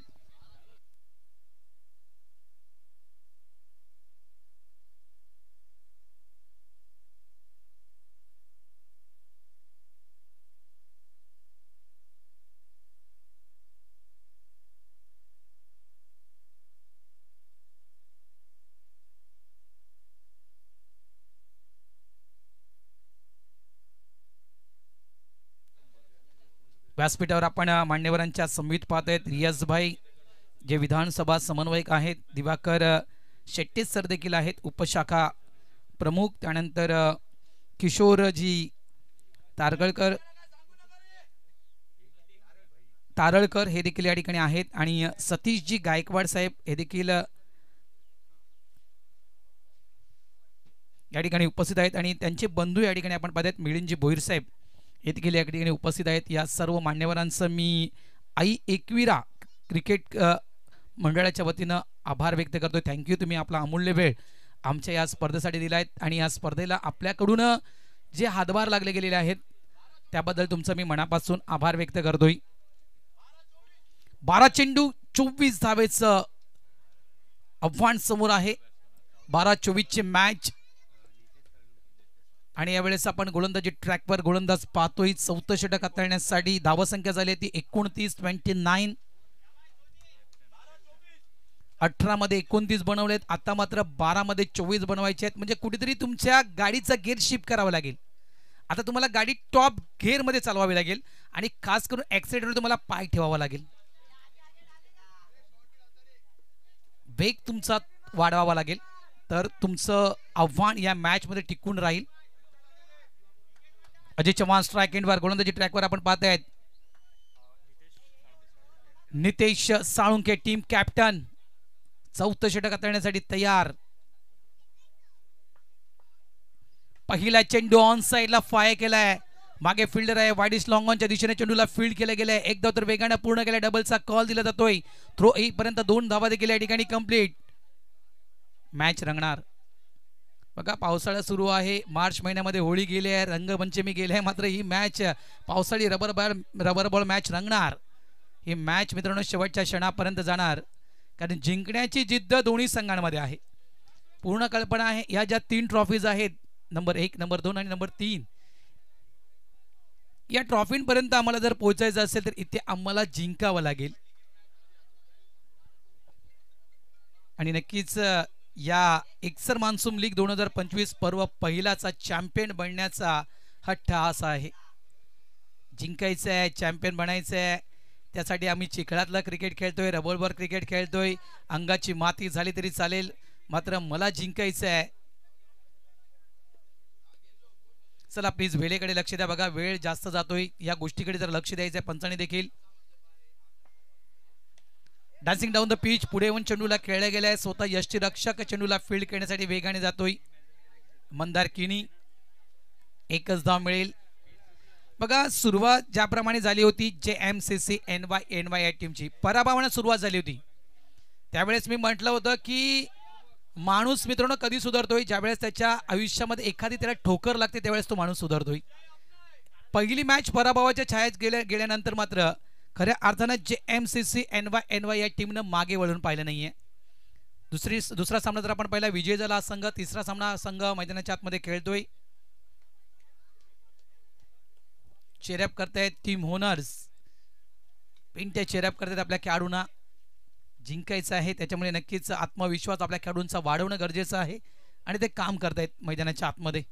A: व्यासपीठावर आपण मान्यवरांच्या संमित पाहत आहेत. रियाजभाई जे विधानसभा समन्वयक आहेत, दिवाकर शेट्टी सर देखील आहेत उपशाखा प्रमुख, त्यानंतर किशोरजी तारळकर हे देखील या ठिकाणी आहेत, आणि सतीशजी गायकवाड साहेब हे देखील या ठिकाणी उपस्थित आहेत, आणि त्यांचे बंधू या ठिकाणी आपण पाहत मिलिंदजी भोईर साहेब हे देखील या ठिकाणी उपस्थित आहेत. या सर्व मान्यवरांचं मी आई एकविरा क्रिकेट मंडळाच्या वतीनं आभार व्यक्त करतो. थँक्यू, तुम्ही आपला अमूल्य वेळ आमच्या या स्पर्धेसाठी दिला आहेत, आणि या स्पर्धेला आपल्याकडून जे हातभार लागले गेलेले आहेत त्याबद्दल तुमचं मी मनापासून आभार व्यक्त करतोय. 12 चेंडू 24 धावेचं आव्हान समोर आहे. 12-24 ची मॅच, आणि यावेळेस आपण गोलंदाजी ट्रॅकवर गोलंदाज पाहतोय. 4थं षटक हाताळण्यासाठी धावसंख्या झाली ती 29-29. 18 मध्ये 29 बनवलेत, आता मात्र 12 मध्ये 24 बनवायचे आहेत. म्हणजे कुठेतरी तुमच्या गाडीचा गिअर शिफ्ट करावा लागेल. आता तुम्हाला गाडी टॉप गिअर मध्ये चालवावी लागेल, आणि खास करून ऍक्सिलेटरवर तुम्हाला पाय ठेवावा लागेल, वेग तुमचा वाढवावा लागेल, तर तुमचं आव्हान या मॅच मध्ये टिकून राहील. अजय चव्हाण स्ट्राइक एंडवर, गोलंदाजी ट्रॅकवर आपण पाहत आहेत. नितेश साळुंके टीम कॅप्टन 4थं षटक हाताळण्यासाठी तयार. पहिला चेंडू ऑन साइडला फायर केलाय, मागे फिल्डर आहे वाईडिश लॉंग ऑनच्या दिशेने चेंडूला फील्ड केलं गेलंय. एक धाव तर वेगाने पूर्ण केलाय, डबलचा कॉल दिला जातोय. थ्रो येईपर्यंत 2 धावा देखील या ठिकाणी कंप्लीट. मॅच रंगणार. बघा, पावसाळा सुरू आहे, मार्च महिन्यामध्ये होळी गेली आहे, रंगपंचमी गेली आहे, मात्र ही मॅच पावसाळी रबर बॉल मॅच रंगणार. ही मॅच मित्रांनो शेवटच्या क्षणापर्यंत जाणार, कारण जिंकण्याची जिद्द दोन्ही संघांमध्ये आहे. पूर्ण कल्पना आहे, या ज्या 3 ट्रॉफीज आहेत, नंबर 1, नंबर 2 आणि नंबर 3, या ट्रॉफींपर्यंत आम्हाला जर पोहोचायचं असेल तर इथे आम्हाला जिंकावं लागेल. आणि नक्कीच या एक्सर मान्सून लीग 2025 पर्व पहिलाचा चॅम्पियन बनण्याचा हट्ट असा आहे. जिंकायचं आहे, चॅम्पियन बनायचं आहे, त्यासाठी आम्ही चिखलातलं क्रिकेट खेळतोय, रबरबॉल क्रिकेट खेळतोय, अंगाची माती झाली तरी चालेल, मात्र मला जिंकायचं आहे. चला प्लीज वेळेकडे लक्ष द्या. बघा, वेळ जास्त जातोय, या गोष्टीकडे जर लक्ष द्यायचं आहे पंचांनी देखील. डान्सिंग डाऊन द पिच, पुढे येऊन चेंडूला खेळला गेलाय. स्वतः यष्टीरक्षक चेंडूला फील्ड करण्यासाठी वेगाने जातोय. मंदार किनी, एकच धाव मिळेल. बघा, सुरुवात ज्याप्रमाणे झाली होती JMCC NY या टीमची पराभवाने सुरुवात झाली होती, त्यावेळेस मी म्हटलं होतं की माणूस मित्रांनो कधी सुधारतोय, ज्यावेळेस त्याच्या आयुष्यामध्ये एखादी त्याला ठोकर लागते त्यावेळेस तो माणूस सुधारतोय. पहिली मॅच पराभवाच्या छायात गेल्यानंतर मात्र खऱ्या अर्थानं JMCC NY या टीमनं मागे वळून पाहिलं नाहीये. दुसरा सामना जर आपण पाहिला, विजय झाला संघ. तिसरा सामना संघ मैदानाच्या आतमध्ये खेळतोय. चेअरअप करतायत टीम होनर्स, पिंट्या चेअरअप करतायत. आपल्या खेळाडूंना जिंकायचं आहे, त्याच्यामुळे नक्कीच आत्मविश्वास आपल्या खेळाडूंचा वाढवणं गरजेचं आहे, आणि ते काम करतायत मैदानाच्या आतमध्ये.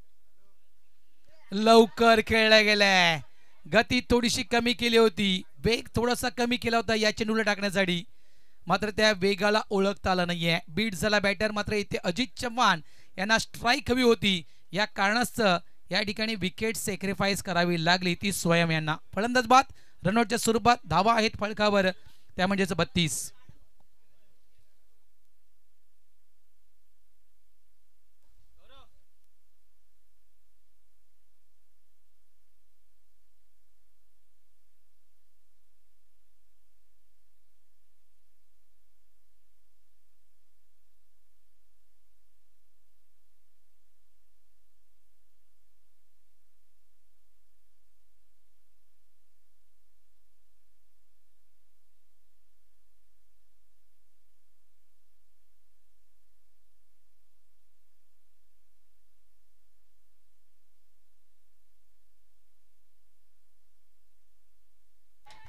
A: लवकर खेळला गेलाय, गती थोडीशी कमी केली होती, वेग थोडासा कमी केला होता या चेंडूला टाकण्यासाठी, मात्र त्या वेगाला ओळखता आलं नाहीये. बीट झाला बॅटर, मात्र इथे अजित चव्हाण यांना स्ट्राईक हवी होती, या कारणास्तव या ठिकाणी विकेट सॅक्रिफाईस करावी लागली ती स्वयं यांना. फलंदाज बाद, रनआउटच्या स्वरूपात धावा आहेत फलकावर, त्या म्हणजेच 32.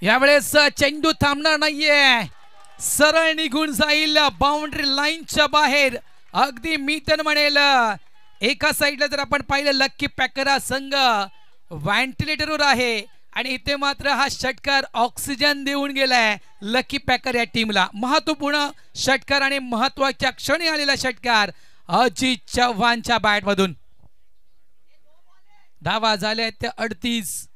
A: यावेळेस चेंडू थांबणार नाहीये, सरळ निघून जाईल बाउंड्री लाईनच्या बाहेर. अगदी मी तर म्हणेल एका साईडला जर आपण पाहिलं लक्की पॅकर हा संघ व्हेंटिलेटरवर आहे आणि इथे मात्र हा षटकार ऑक्सिजन देऊन गेलाय लकी पॅकर या टीमला. महत्वपूर्ण षटकार आणि महत्वाच्या क्षणी आलेला षटकार अजित चव्हाणच्या बॅट मधून. धावा झाल्या त्या 38.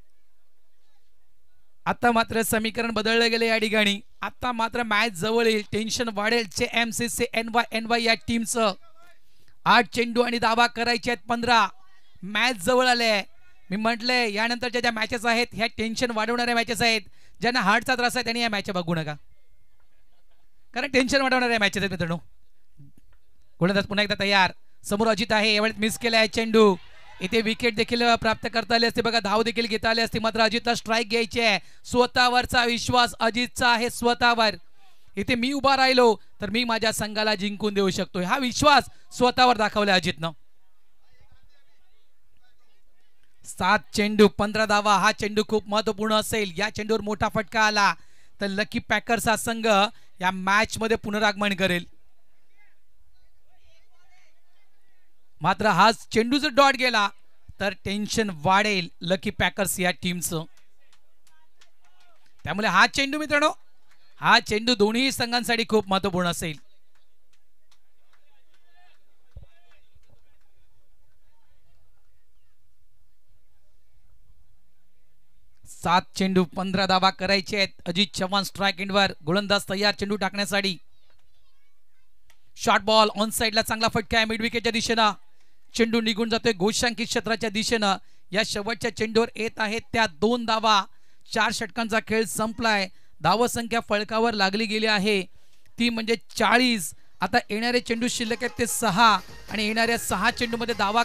A: आता मात्र समीकरण बदलले गेले या ठिकाणी. आता मात्र मॅच जवळ येईल, टेन्शन वाढेल MCC NY या टीमचं. 8 चेंडू आणि धावा करायचे आहेत 15. मॅच जवळ आले. मी म्हटले यानंतरच्या ज्या मॅचेस आहेत ह्या टेन्शन वाढवणाऱ्या मॅचेस आहेत. ज्यांना हार्टचा त्रास आहे त्यांनी या मॅच बघू नका, कारण टेन्शन वाढवणाऱ्या मॅचेस आहेत मित्रांनो. गोलंदाज पुन्हा एकदा तयार, समोर अजित आहे. यावेळेस मिस केलाय चेंडू. इथे विकेट देखील प्राप्त करता आली असते बघा, धाव देखील घेता आली असते, मात्र अजितला स्ट्राईक घ्यायची आहे. स्वतःवरचा विश्वास अजितचा आहे स्वतःवर. इथे मी उभा राहिलो तर मी माझ्या संघाला जिंकून देऊ शकतो, हा विश्वास स्वतःवर दाखवला अजितनं. 7 चेंडू 15 धावा. हा चेंडू खूप महत्वपूर्ण असेल. या चेंडूवर मोठा फटका आला तर लकी पॅकर्स हा संघ या मॅच मध्ये पुनरागमन करेल. मात्र हा चेंडू जर डॉट गेला तर टेन्शन वाढेल लकी पॅकर्स या टीमचं. त्यामुळे हा चेंडू मित्रांनो, हा चेंडू दोन्ही संघांसाठी खूप महत्वपूर्ण असेल. 7 चेंडू 15 धावा करायचे आहेत. अजित चव्हाण स्ट्राइक एंडवर, गोलंदाज तयार चेंडू टाकण्यासाठी. शॉर्ट बॉल ऑन साइडला, चांगला फटका आहे मिड विकेटच्या दिशेनं. चेंडू निघून जातोय घोषांकित क्षेत्राच्या दिशेनं. या शेवटच्या चेंडूवर येत आहेत त्या 2 धावा. 4 षटकांचा खेळ संपलाय. धावसंख्या फळकावर लागली गेली आहे ती म्हणजे 40. आता येणारे चेंडू शिल्लक आहेत ते 6 आणि येणाऱ्या 6 चेंडूमध्ये धावा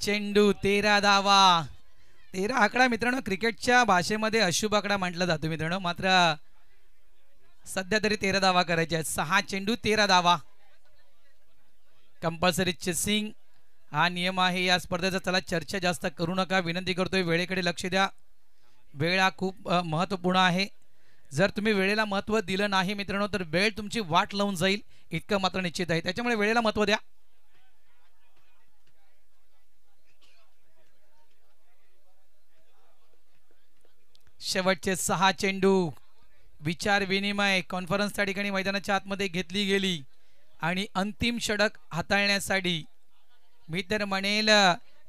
A: चेंडू 13 धावा. 13 आकडा मित्रांनो क्रिकेटच्या भाषेमध्ये अशुभ आकडा म्हटला जातो मित्रांनो. मात्र सध्या तरी 13 धावा करायच्या आहेत. 6 चेंडू 13 धावा. कंपल्सरी चेसिंग हा नियम आहे या स्पर्धेचा. चला चर्चा जास्त करू नका, विनंती करतोय वेळेकडे लक्ष द्या. वेळ हा खूप महत्वपूर्ण आहे. जर तुम्ही वेळेला महत्व दिलं नाही मित्रांनो तर वेळ तुमची वाट लावून जाईल, इतकं मात्र निश्चित आहे. त्याच्यामुळे वेळेला महत्व द्या. शेवटचे 6 चेंडू. विचार विनिमय कॉन्फरन्स त्या ठिकाणी मैदानाच्या आतमध्ये घेतली गेली आणि अंतिम षटक हाताळण्यासाठी मी तर म्हणेल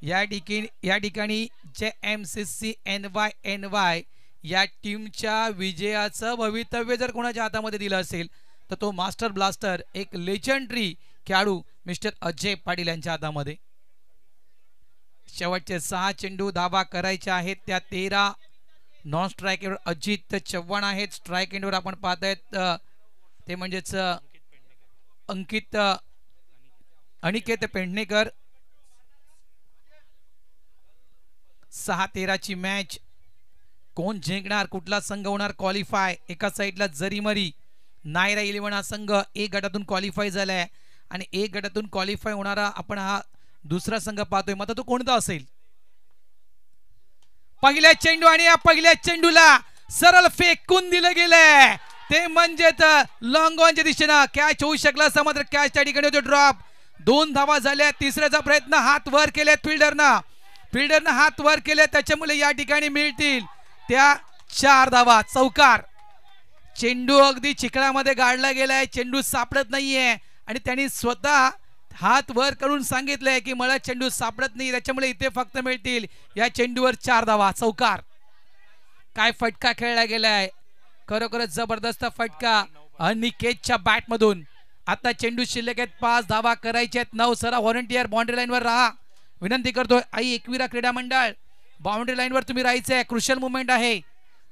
A: या ठिकाणी जे MCC NY या टीमच्या विजयाचं भवितव्य जर कोणाच्या हातामध्ये दिलं असेल तर तो मास्टर ब्लास्टर एक लेजेंडरी खेळाडू मिस्टर अजय पाटील यांच्या हातामध्ये. शेवटचे 6 चेंडू धावा करायच्या आहेत त्या 13. नॉन स्ट्राइक एंडवर अजित चव्हाण आहेत. स्ट्राइक एंडवर आपण पाहतायत ते म्हणजेच अनिकेत पेडणेकर. 6-13 ची मॅच. कोण जिंकणार, कुठला संघ होणार क्वालिफाय? एका साईडला जरीमरी नायरा 11 हा संघ A गटातून क्वालिफाय झालाय आणि A गटातून क्वालिफाय होणारा आपण हा दुसरा संघ पाहतोय. मग तो कोणता असेल? पहिल्या चेंडू आणि या पहिल्या चेंडूला सरळ फेकून दिलं गेलंय ते म्हणजेच लॉंग ऑनच्या दिशेनं कॅच होऊ शकला असता, मात्र कॅच त्या ठिकाणी होतो ड्रॉप. 2 धावा झाल्या. तिसऱ्याचा प्रयत्न, हात वर केले फिल्डरनं हात वर केले, त्याच्यामुळे या ठिकाणी मिळतील त्या 4 धावा. चौकार. चेंडू अगदी चिखलामध्ये गाडला गेलाय, चेंडू सापडत नाहीये आणि त्यांनी स्वतः हात वर करून सांगितलंय की मला चेंडू सापडत नाही, त्याच्यामुळे इथे फक्त मिळतील या चेंडूवर 4 धावा. चौकार. काय फटका खेळला गेलाय, खरोखरच जबरदस्त फटका अनिकेतच्या बॅट मधून. आता चेंडू शिल्लक आहेत, 5 धावा करायचे आहेत. 9 सरा व्हॉलंटियर बाउंड्री लाईन वर राहा, विनंती करतोय. आई एकविरा क्रीडा मंडळ बाउंड्री लाईन वर तुम्ही राहायचं आहे. क्रुशियल मुवमेंट आहे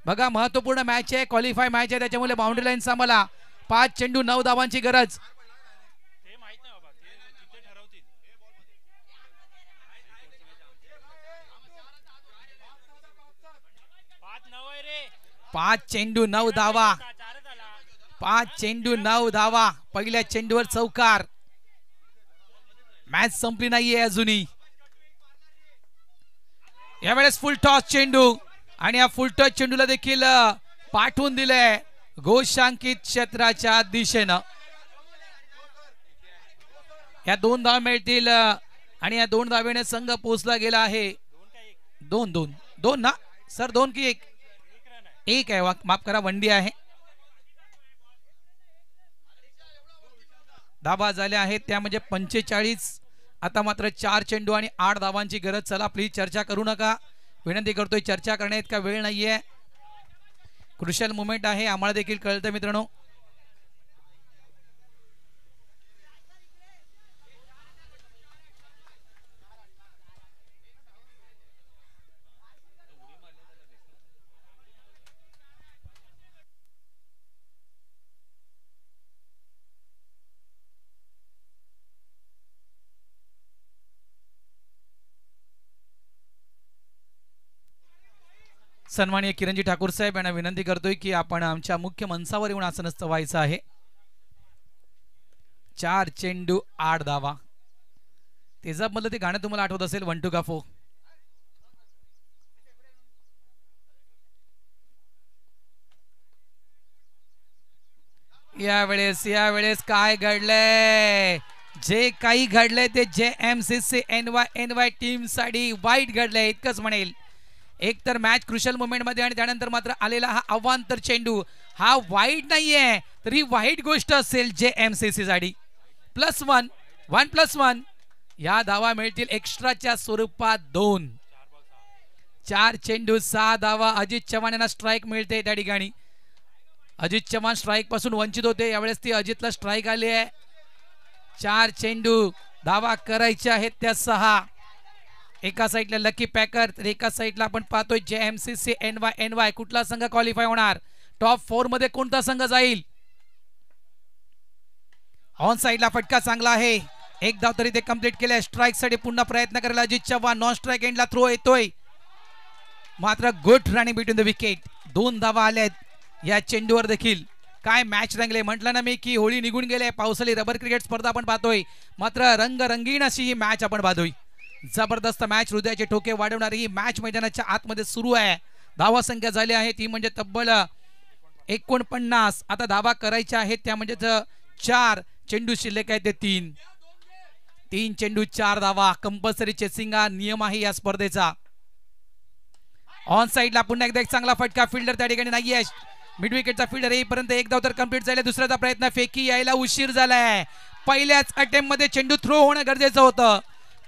A: बघा, महत्वपूर्ण मॅच आहे, क्वालिफाय मॅच आहे, त्याच्यामुळे बाउंड्री लाईन सांभाळा. 5 चेंडू 9 धावांची गरज. पाच चेंडू 9 धावा, 5 चेंडू 9 धावा. पहिल्या चेंडूवर चौकार. मॅच संपली नाहीये अजूनही. यावेळेस फुल टॉस चेंडू आणि या फुल टॉस चेंडूला देखील पाठवून दिलंय घोषांकित क्षेत्राच्या दिशेनं. या 2 धावा मिळतील आणि या 2 धावेने संघ पोहोचला गेला आहे. 2 ना सर, 2 की 1? 1 आहे, माफ करा, वंडी आहे. धावा झाल्या आहेत त्या म्हणजे 45. आता मात्र 4 चेंडू आणि 8 धावांची गरज. चला प्लीज चर्चा करू नका, विनंती करतोय. चर्चा करण्यात का वेळ नाहीये, क्रुशियल मुवमेंट आहे, आम्हाला देखील कळतं मित्रांनो. सन्माननीय किरणजी ठाकूर साहेब यांना विनंती करतोय की आपण आमच्या मुख्य मंचावर येऊन आसनस्थ व्हायचं आहे. 4 चेंडू 8 धावा. तेजाब मधलं ते गाणं तुम्हाला आठवत असेल, 1 2 4. यावेळेस काय घडलंय? जे काही घडलंय ते JMCC NY टीम साठी वाईट घडलंय इतकंच म्हणेल. एक तर मॅच क्रुशियल मुवमेंट मध्ये आणि त्यानंतर मात्र आलेला हा अवांतर चेंडू हा वाईट नाहीये, तर ही वाईट गोष्ट असेल JMCC साठी. +1 1+1 या धावा मिळतील एक्स्ट्राच्या स्वरूपात 2. 4 चेंडू 6 धावा. अजित चव्हाण यांना स्ट्राईक मिळते त्या ठिकाणी. अजित चव्हाण स्ट्राईक पासून वंचित होते, यावेळेस ती अजितला स्ट्राईक आली आहे. 4 चेंडू धावा करायच्या आहेत त्या 6. एका साईडला लकी पॅकर, तर एका साईडला आपण पाहतोय JMCC NY. कुठला संघ क्वालिफाय होणार, टॉप 4 मध्ये कोणता संघ जाईल? ऑन साईडला फटका चांगला आहे, 1 धाव तरी ते कंप्लीट केलाय. स्ट्राईक साठी पुन्हा प्रयत्न करायला अजित चव्हाण. नॉन स्ट्राईक एंडला थ्रो येतोय, मात्र good running between the wicket. 2 धावा आल्यात या चेंडूवर देखील. काय मॅच रंगले, म्हटलं ना मी की होळी निघून गेले. पावसाळी रबर क्रिकेट स्पर्धा आपण पाहतोय, मात्र रंगरंगीण अशी ही मॅच आपण पाहतोय. जबरदस्त मॅच, हृदयाचे ठोके वाढवणारी ही मॅच मैदानाच्या आतमध्ये सुरू आहे. धावा संख्या झाली आहे ती म्हणजे तब्बल 49. आता धावा करायच्या आहेत त्या म्हणजे 4 चेंडू शिल्लक आहे ते 3 चेंडू 4 धावा. कंपल्सरी चेसिंग हा नियम आहे या स्पर्धेचा. ऑन साइडला पुन्हा एकदा एक चांगला फटका. फिल्डर त्या ठिकाणी नाहीये. मिड विकेटचा फिल्डर येईपर्यंत 1 धाव तर कंप्लीट झाले. दुसऱ्याचा प्रयत्न, फेकी यायला उशीर झालाय. पहिल्याच अटेम्प्ट मध्ये चेंडू थ्रो होणं गरजेचं होतं.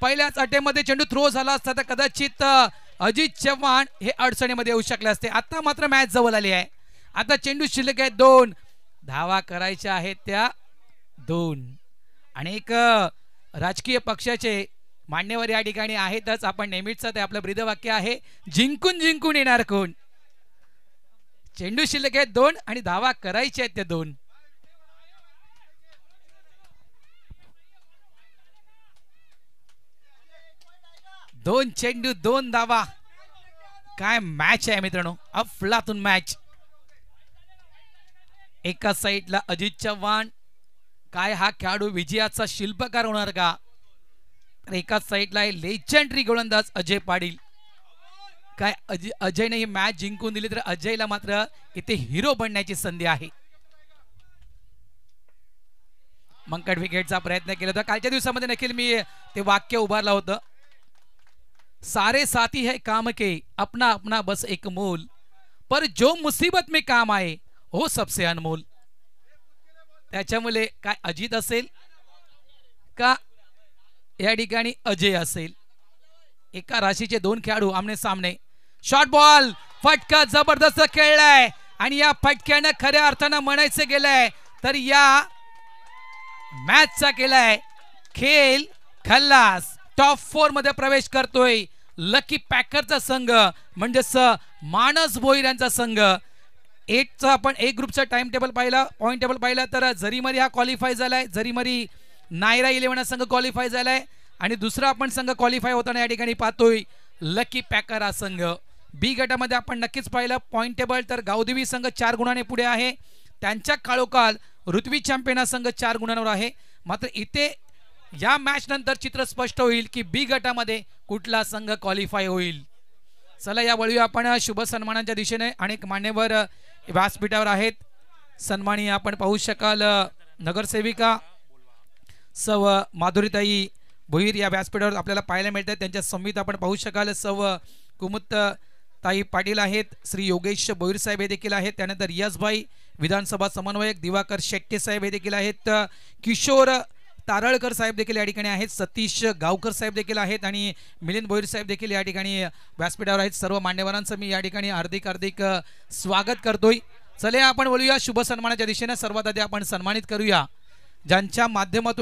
A: पहिल्याच अटेम्प्ट मध्ये चेंडू थ्रो झाला असता तर कदाचित अजित चव्हाण हे अडचणीमध्ये येऊ शकले असते. आता मात्र मॅच जवळ आली आहे. आता चेंडू शिल्लक आहे 2 धावा करायच्या आहेत त्या 2. आणि एक राजकीय पक्षाचे मान्यवर या ठिकाणी आहेतच. आपण नेहमीच ते आपलं ब्रीदवाक्य आहे, जिंकून जिंकून येणार कोण. चेंडू शिल्लक आहे 2 आणि धावा करायच्या आहेत त्या 2. दोन चेंडू 2 धावा. काय मॅच आहे मित्रांनो, अफलातून मॅच. एका साइडला अजित चव्हाण, काय हा खेळाडू विजयाचा शिल्पकार होणार का? तर एकाच साइडला लेजेंडरी गोलंदाज अजय पाटील. काय अजयने ही मॅच जिंकून दिली तर अजयला मात्र इथे हिरो बनण्याची संधी आहे. मंकड विकेटचा प्रयत्न केला होता. कालच्या दिवसामध्ये नक्कीच मी ते वाक्य उभारलं होतं, सारे साथी है काम के अपना अपना बस एक मोल, पर जो मुसीबत में काम आए हो सबसे अनमोल. त्याच्यामुळे काय अजित असेल का या ठिकाणी अजय असेल. एका राशीचे दोन खेळाडू आमने सामने. शॉर्ट बॉल फटका जबरदस्त खेळलाय आणि या फटक्यानं खऱ्या अर्थानं म्हणायचं गेलंय तर या मॅचचा केलाय खेळ खल्लास. टॉप 4 मध्ये प्रवेश करतोय लकी पॅकरचा संघ म्हणजेच मानस भोईर यांचा संघ. 8चा आपण एक ग्रुपचा टाइम टेबल पाहिला, पॉइंट टेबल पाहिला तर झरीमरी हा क्वालिफाय झालाय. झरीमरी नायरा 11 संघ क्वालिफाय झालाय आणि दुसरा आपण संघ क्वालिफाय होताना या ठिकाणी पाहतोय लकी पॅकर हा संघ. बी गटामध्ये आपण नक्कीच पाहिलं पॉइंट टेबल तर गावदेवी संघ 4 गुणाने पुढे आहे. त्यांच्या काळोखाल ऋत्वी चॅम्पियन हा संघ 4 गुणांवर आहे. मात्र इथे या मॅच नंतर चित्र स्पष्ट होईल की बी गटामध्ये कुठला संघ क्वालिफाय होईल. चला या वळूया आपण शुभ सन्मानाच्या दिशेने. अनेक मान्यवर व्यासपीठावर आहेत. सन्मानी आपण पाहू शकाल नगरसेविका सव माधुरीताई भोईर या व्यासपीठावर आपल्याला पाहायला मिळतात. त्यांच्या संमित आपण पाहू शकाल सव कुमुत ताई पाटील आहेत. श्री योगेश भोईर साहेब हे देखील आहेत. त्यानंतर यशभाई विधानसभा समन्वयक दिवाकर शेट्टे साहेब हे देखील आहेत. किशोर तारळकर साहेब देखील या ठिकाणी आहेत. सतीश गावकर साहेब देखील आहेत आणि मिलिंद भोईर साहेब देखील या ठिकाणी व्यासपीठावर आहेत. सर्व मान्यवरांचं मी या ठिकाणी हार्दिक स्वागत करतोय. चले आपण बोलूया शुभ सन्मानाच्या दिशेने. सर्वात आधी आपण सन्मानित करूया ज्यांच्या माध्यमातून